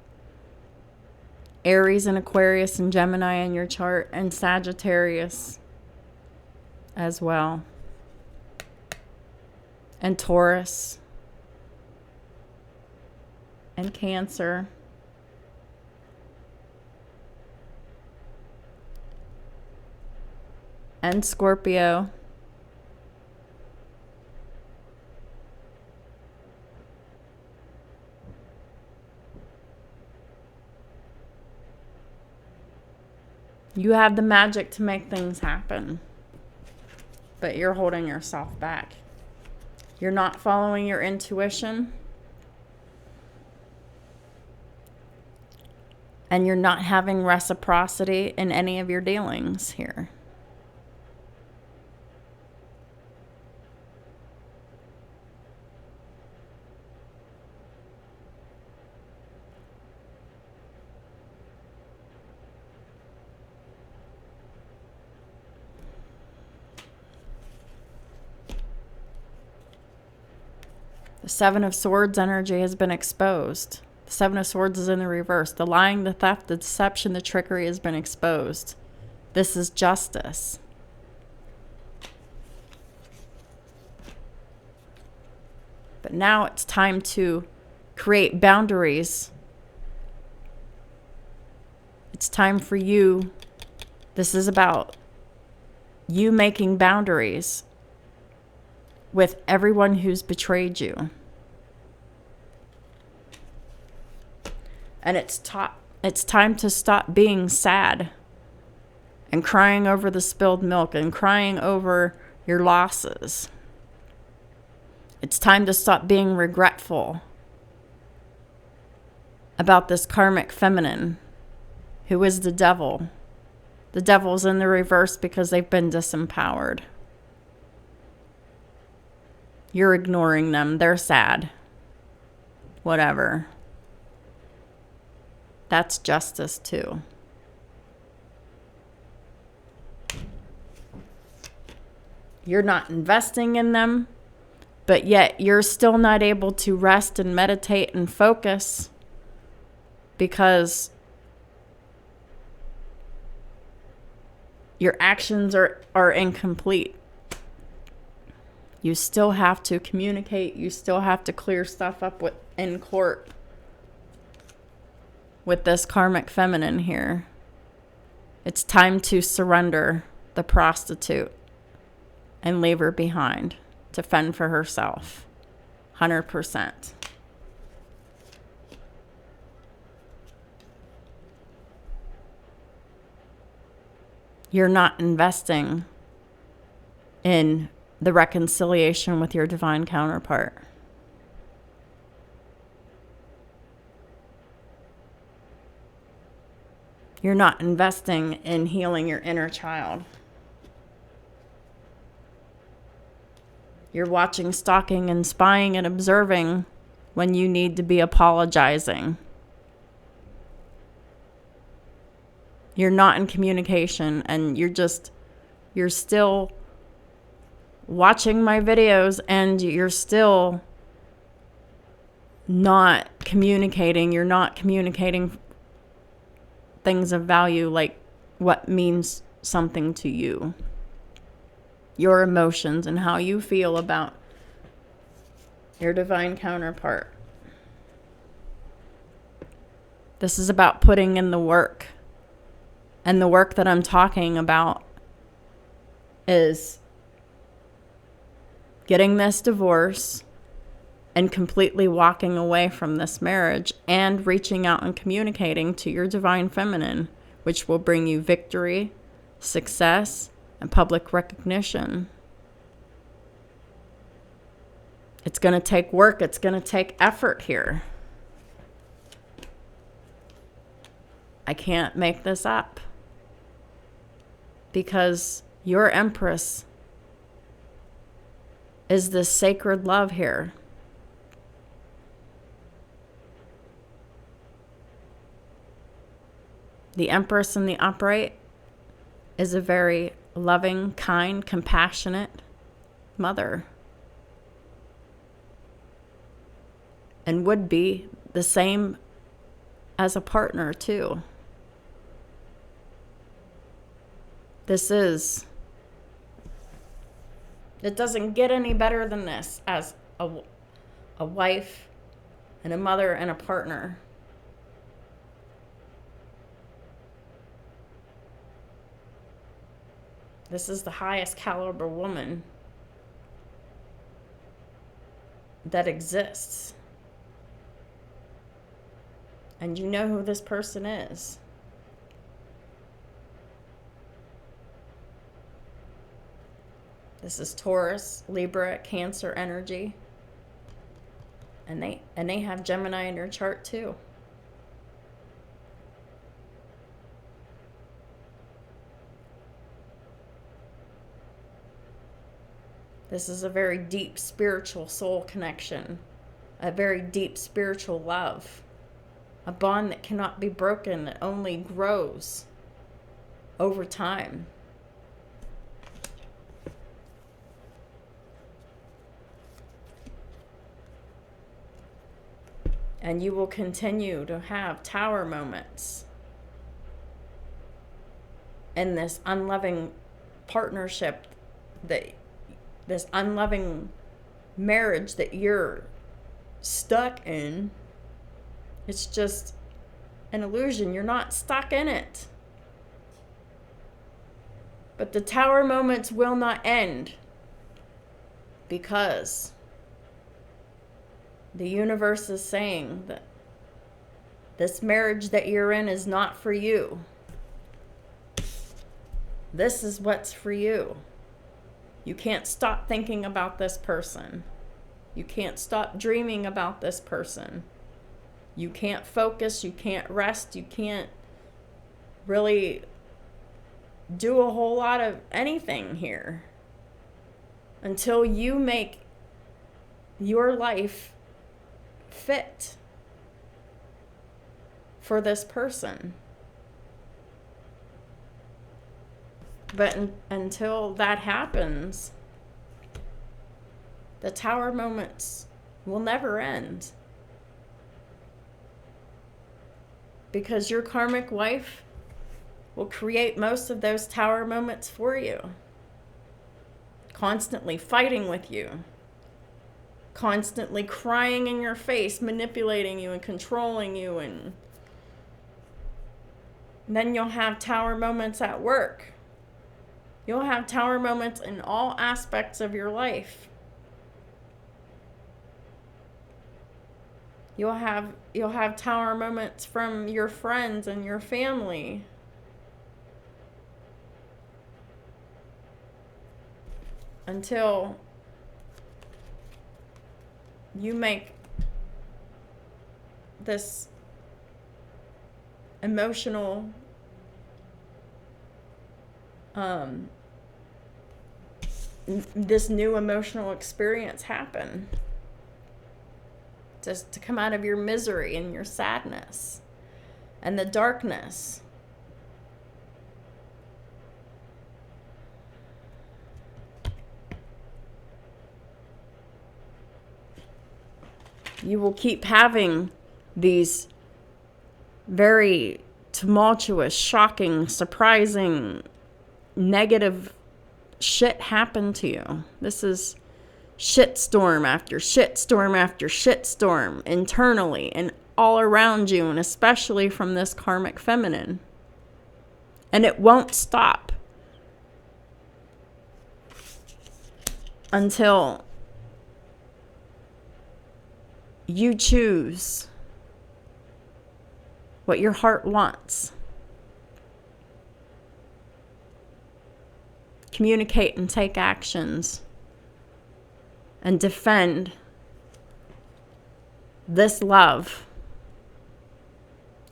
Aries and Aquarius and Gemini in your chart, and Sagittarius as well, and Taurus and Cancer. and Scorpio. You have the magic to make things happen, but you're holding yourself back. You're not following your intuition, and you're not having reciprocity in any of your dealings here. The Seven of Swords energy has been exposed. The Seven of Swords is in the reverse. The lying, the theft, the deception, the trickery has been exposed. This is justice. But now it's time to create boundaries. It's time for you. This is about you making boundaries with everyone who's betrayed you. And it's time to stop being sad and crying over the spilled milk and crying over your losses. It's time to stop being regretful about this karmic feminine who is the devil. The devil's in the reverse because they've been disempowered. You're ignoring them. They're sad. Whatever. That's justice too. You're not investing in them, but yet you're still not able to rest and meditate and focus because your actions are incomplete. You still have to communicate. You still have to clear stuff up in court with this karmic feminine here. It's time to surrender the prostitute and leave her behind to fend for herself. 100%. You're not investing in the reconciliation with your divine counterpart. You're not investing in healing your inner child. You're watching, stalking, and spying and observing when you need to be apologizing. You're not in communication, and you're still watching my videos, and you're still not communicating. You're not communicating things of value, like what means something to you. Your emotions and how you feel about your divine counterpart. This is about putting in the work. And the work that I'm talking about is getting this divorce and completely walking away from this marriage and reaching out and communicating to your divine feminine, which will bring you victory, success, and public recognition. It's going to take work. It's going to take effort here. I can't make this up. Because your Empress is this sacred love here. The Empress in the upright is a very loving, kind, compassionate mother. And would be the same as a partner too. It doesn't get any better than this as a wife and a mother and a partner. This is the highest caliber woman that exists. And you know who this person is. This is Taurus, Libra, Cancer energy. And they have Gemini in their chart too. This is a very deep spiritual soul connection, a very deep spiritual love, a bond that cannot be broken, that only grows over time. And you will continue to have tower moments in this unloving partnership, this unloving marriage that you're stuck in. It's just an illusion. You're not stuck in it. But the tower moments will not end, because the universe is saying that this marriage that you're in is not for you. This is what's for you. You can't stop thinking about this person. You can't stop dreaming about this person. You can't focus. You can't rest. You can't really do a whole lot of anything here until you make your life fit for this person. But until that happens, the tower moments will never end. Because your karmic wife will create most of those tower moments for you. Constantly fighting with you. Constantly crying in your face, manipulating you and controlling you. And then you'll have tower moments at work. You'll have tower moments in all aspects of your life. You'll have tower moments from your friends and your family. Until you make this emotional this new emotional experience happen, just to come out of your misery and your sadness and the darkness. You will keep having these very tumultuous, shocking, surprising, negative shit happen to you. This is shitstorm after shitstorm after shitstorm, internally and all around you, and especially from this karmic feminine. And it won't stop until you choose what your heart wants. Communicate and take actions and defend this love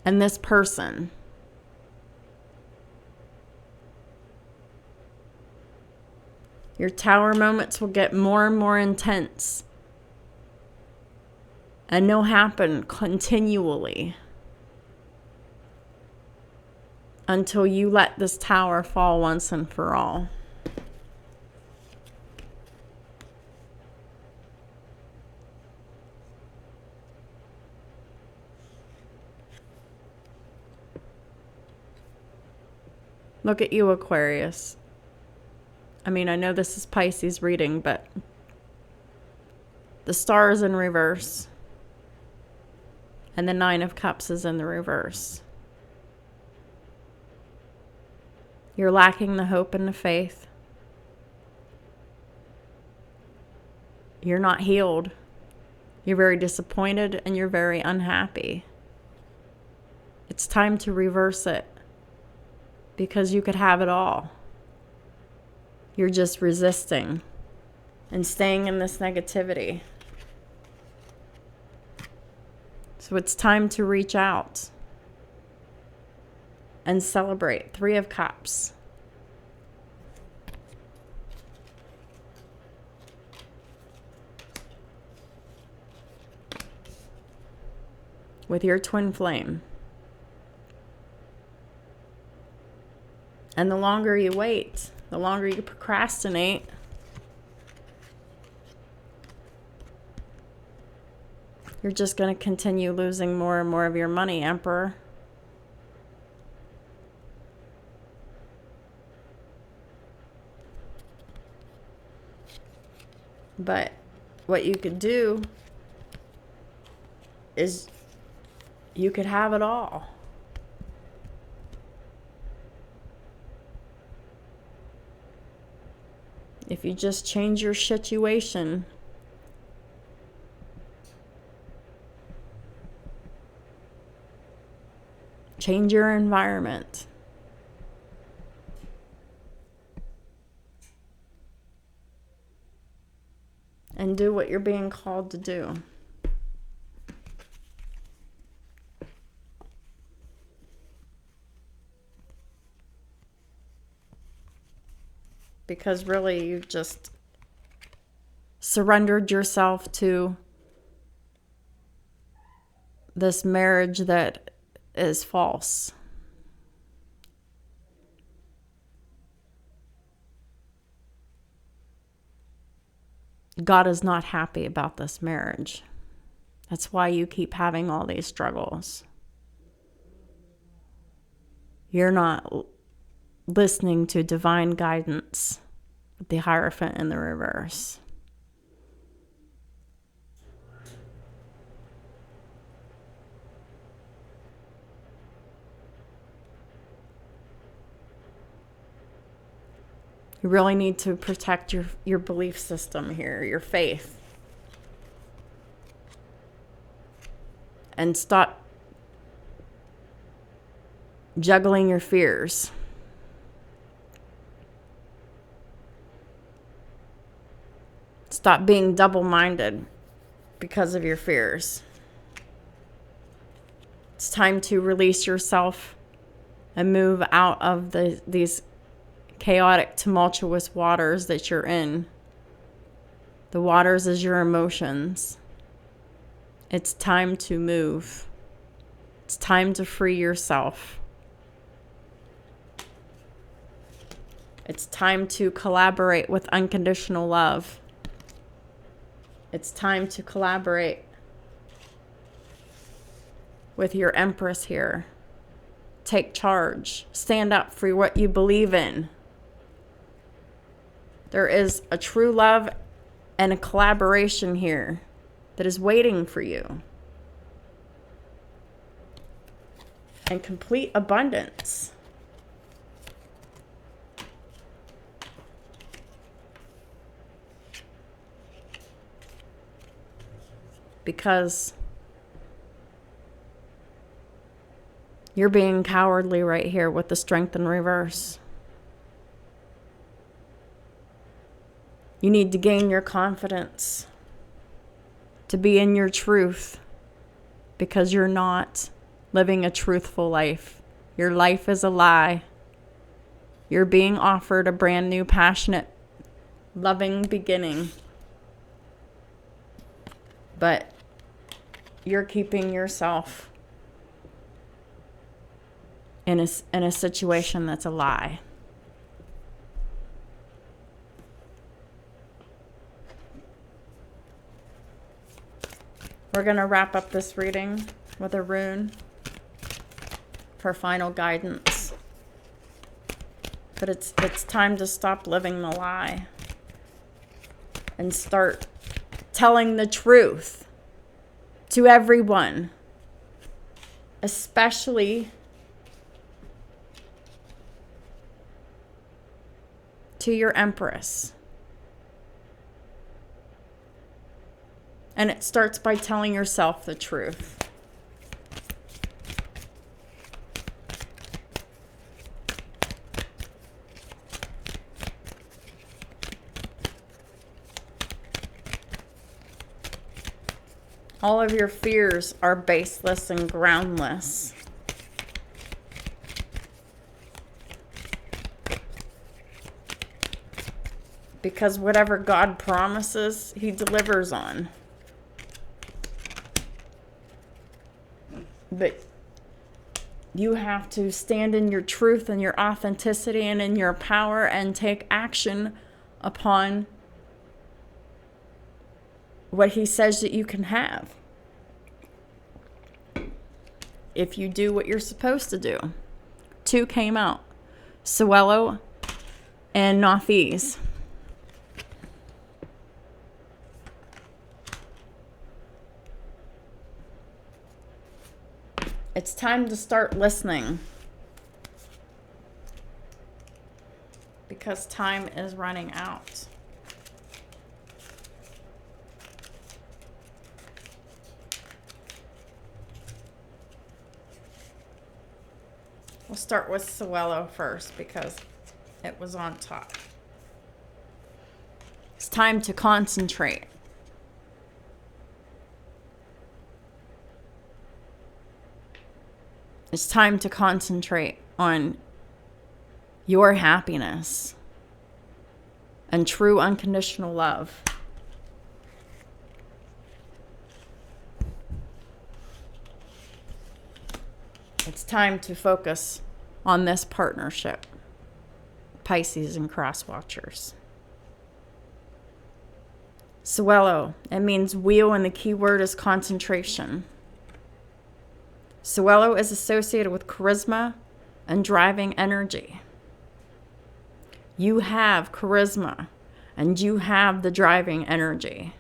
and this person. Your tower moments will get more and more intense, and they'll happen continually until you let this tower fall once and for all. Look at you, Aquarius. I mean, I know this is Pisces reading, but the star is in reverse. And the 9 of Cups is in the reverse. You're lacking the hope and the faith. You're not healed. You're very disappointed and you're very unhappy. It's time to reverse it because you could have it all. You're just resisting and staying in this negativity. So it's time to reach out and celebrate. 3 of Cups. With your twin flame. And the longer you wait, the longer you procrastinate, you're just going to continue losing more and more of your money, Emperor. But what you could do is you could have it all. If you just change your situation, change your environment, and do what you're being called to do. Because really, you've just surrendered yourself to this marriage that is false. God is not happy about this marriage. That's why you keep having all these struggles. You're not listening to divine guidance with the Hierophant in the reverse. You really need to protect your belief system here, your faith. And stop juggling your fears. Stop being double-minded because of your fears. It's time to release yourself and move out of these chaotic, tumultuous waters that you're in. The waters is your emotions. It's time to move. It's time to free yourself. It's time to collaborate with unconditional love. It's time to collaborate with your Empress here. Take charge. Stand up for what you believe in. There is a true love and a collaboration here that is waiting for you. And complete abundance. Because you're being cowardly right here with the Strength in reverse. You need to gain your confidence to be in your truth, because you're not living a truthful life. Your life is a lie. You're being offered a brand new, passionate, loving beginning. But you're keeping yourself in a situation that's a lie. We're going to wrap up this reading with a rune for final guidance. But it's time to stop living the lie and start telling the truth to everyone, especially to your Empress. And it starts by telling yourself the truth. All of your fears are baseless and groundless. Because whatever God promises, He delivers on. But you have to stand in your truth and your authenticity and in your power and take action upon what He says that you can have. If you do what you're supposed to do. 2 came out. Zelle and Northeast. It's time to start listening. Because time is running out. We'll start with Zelle first because it was on top. It's time to concentrate. It's time to concentrate on your happiness and true unconditional love. It's time to focus on this partnership, Pisces and cross watchers. Zelle, it means wheel, and the key word is concentration. Zelle is associated with charisma and driving energy. You have charisma and you have the driving energy.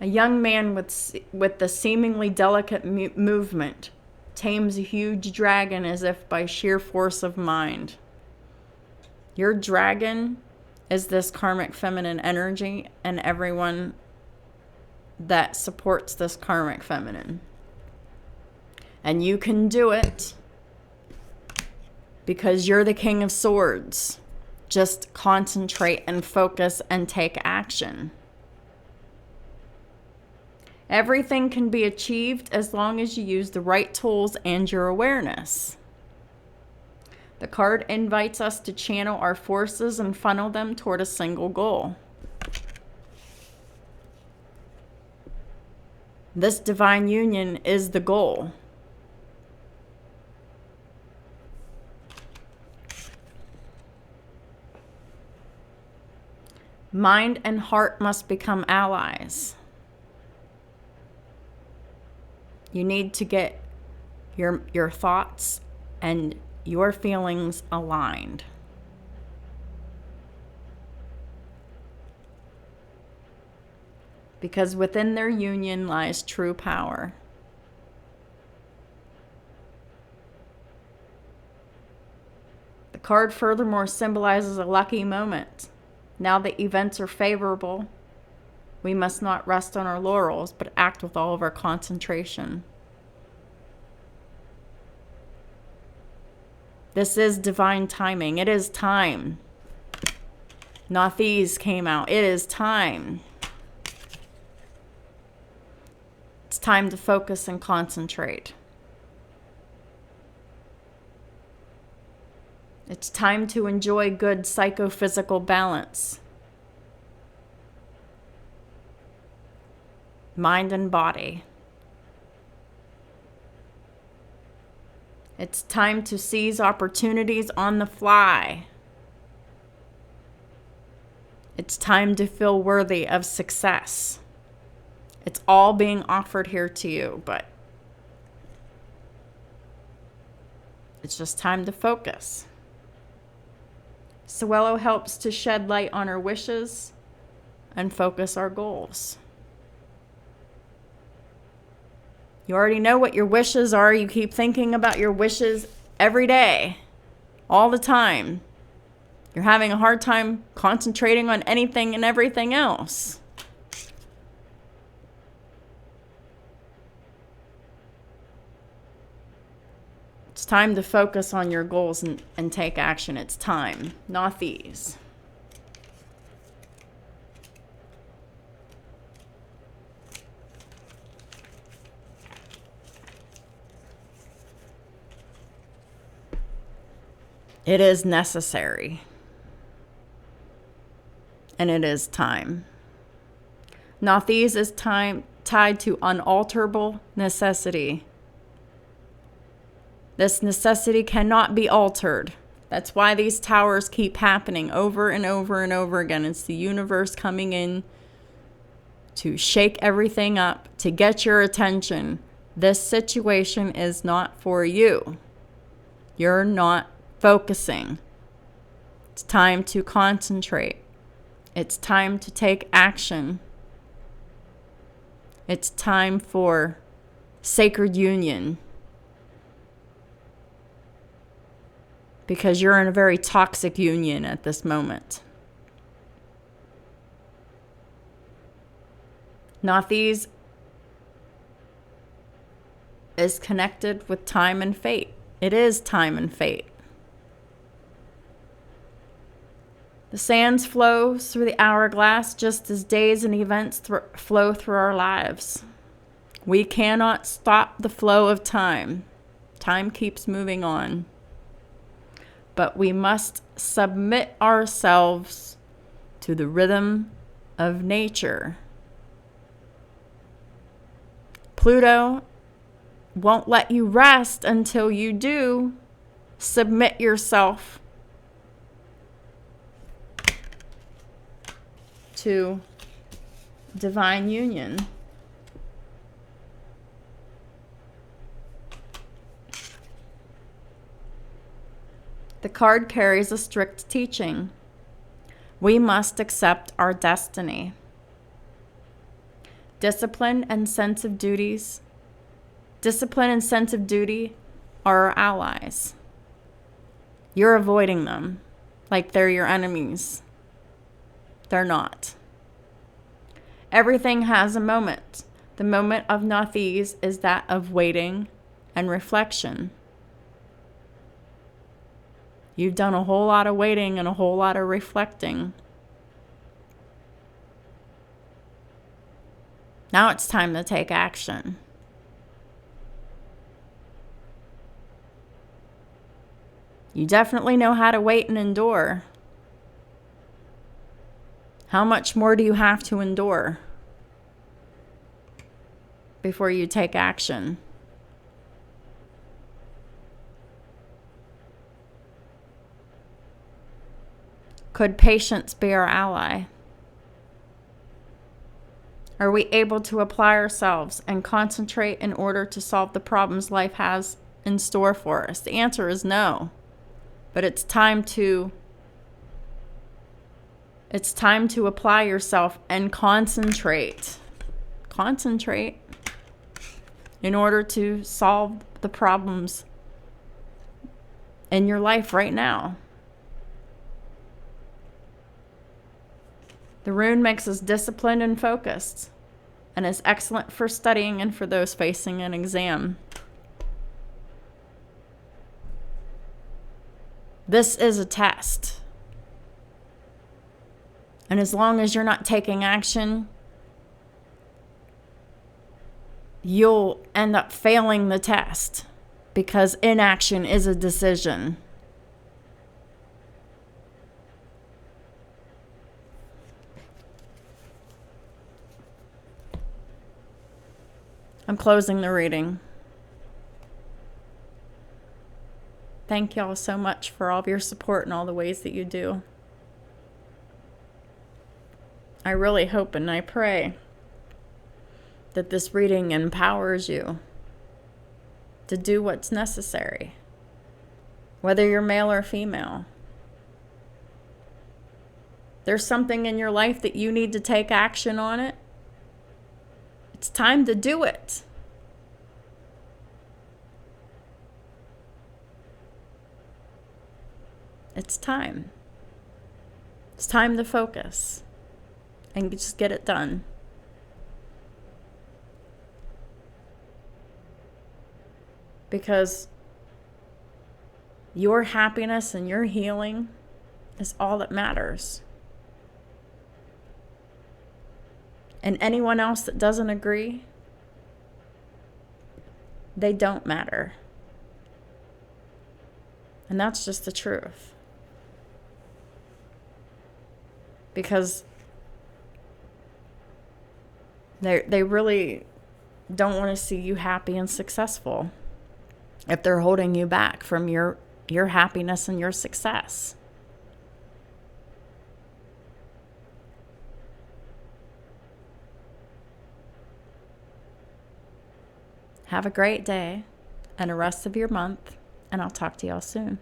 A young man with the seemingly delicate movement tames a huge dragon as if by sheer force of mind. Your dragon is this karmic feminine energy and everyone that supports this karmic feminine. And you can do it because you're the King of Swords. Just concentrate and focus and take action. Everything can be achieved as long as you use the right tools and your awareness. The card invites us to channel our forces and funnel them toward a single goal. This divine union is the goal. Mind and heart must become allies. You need to get your thoughts and your feelings aligned. Because within their union lies true power. The card furthermore symbolizes a lucky moment. Now that events are favorable, we must not rest on our laurels, but act with all of our concentration. This is divine timing. It is time. Northeast came out. It is time. It's time to focus and concentrate. It's time to enjoy good psychophysical balance. Mind and body. It's time to seize opportunities on the fly. It's time to feel worthy of success. It's all being offered here to you, but it's just time to focus. Zelle helps to shed light on our wishes and focus our goals. You already know what your wishes are. You keep thinking about your wishes every day, all the time. You're having a hard time concentrating on anything and everything else. It's time to focus on your goals and take action. It's time, not these. It is necessary. And it is time. Not these is time tied to unalterable necessity. This necessity cannot be altered. That's why these towers keep happening over and over and over again. It's the universe coming in to shake everything up, to get your attention. This situation is not for you. You're not focusing. It's time to concentrate. It's time to take action. It's time for sacred union. Because you're in a very toxic union at this moment. Not these is connected with time and fate. It is time and fate. The sands flows through the hourglass just as days and events flow through our lives. We cannot stop the flow of time. Time keeps moving on. But we must submit ourselves to the rhythm of nature. Pluto won't let you rest until you do submit yourself to divine union. The card carries a strict teaching. We must accept our destiny. Discipline and sense of duty are our allies. You're avoiding them like they're your enemies. They're not. Everything has a moment. The moment of not these is that of waiting and reflection. You've done a whole lot of waiting and a whole lot of reflecting. Now it's time to take action. You definitely know how to wait and endure. How much more do you have to endure before you take action? Could patience be our ally? Are we able to apply ourselves and concentrate in order to solve the problems life has in store for us? The answer is no. But it's time to apply yourself and concentrate. Concentrate in order to solve the problems in your life right now. The rune makes us disciplined and focused, and is excellent for studying and for those facing an exam. This is a test. And as long as you're not taking action, you'll end up failing the test, because inaction is a decision. I'm closing the reading. Thank y'all so much for all of your support and all the ways that you do. I really hope and I pray that this reading empowers you to do what's necessary, whether you're male or female. There's something in your life that you need to take action on it. It's time to do it. It's time. It's time to focus and just get it done. Because your happiness and your healing is all that matters. And anyone else that doesn't agree, they don't matter. And that's just the truth. Because they really don't want to see you happy and successful if they're holding you back from your happiness and your success. Have a great day and a rest of your month, and I'll talk to y'all soon.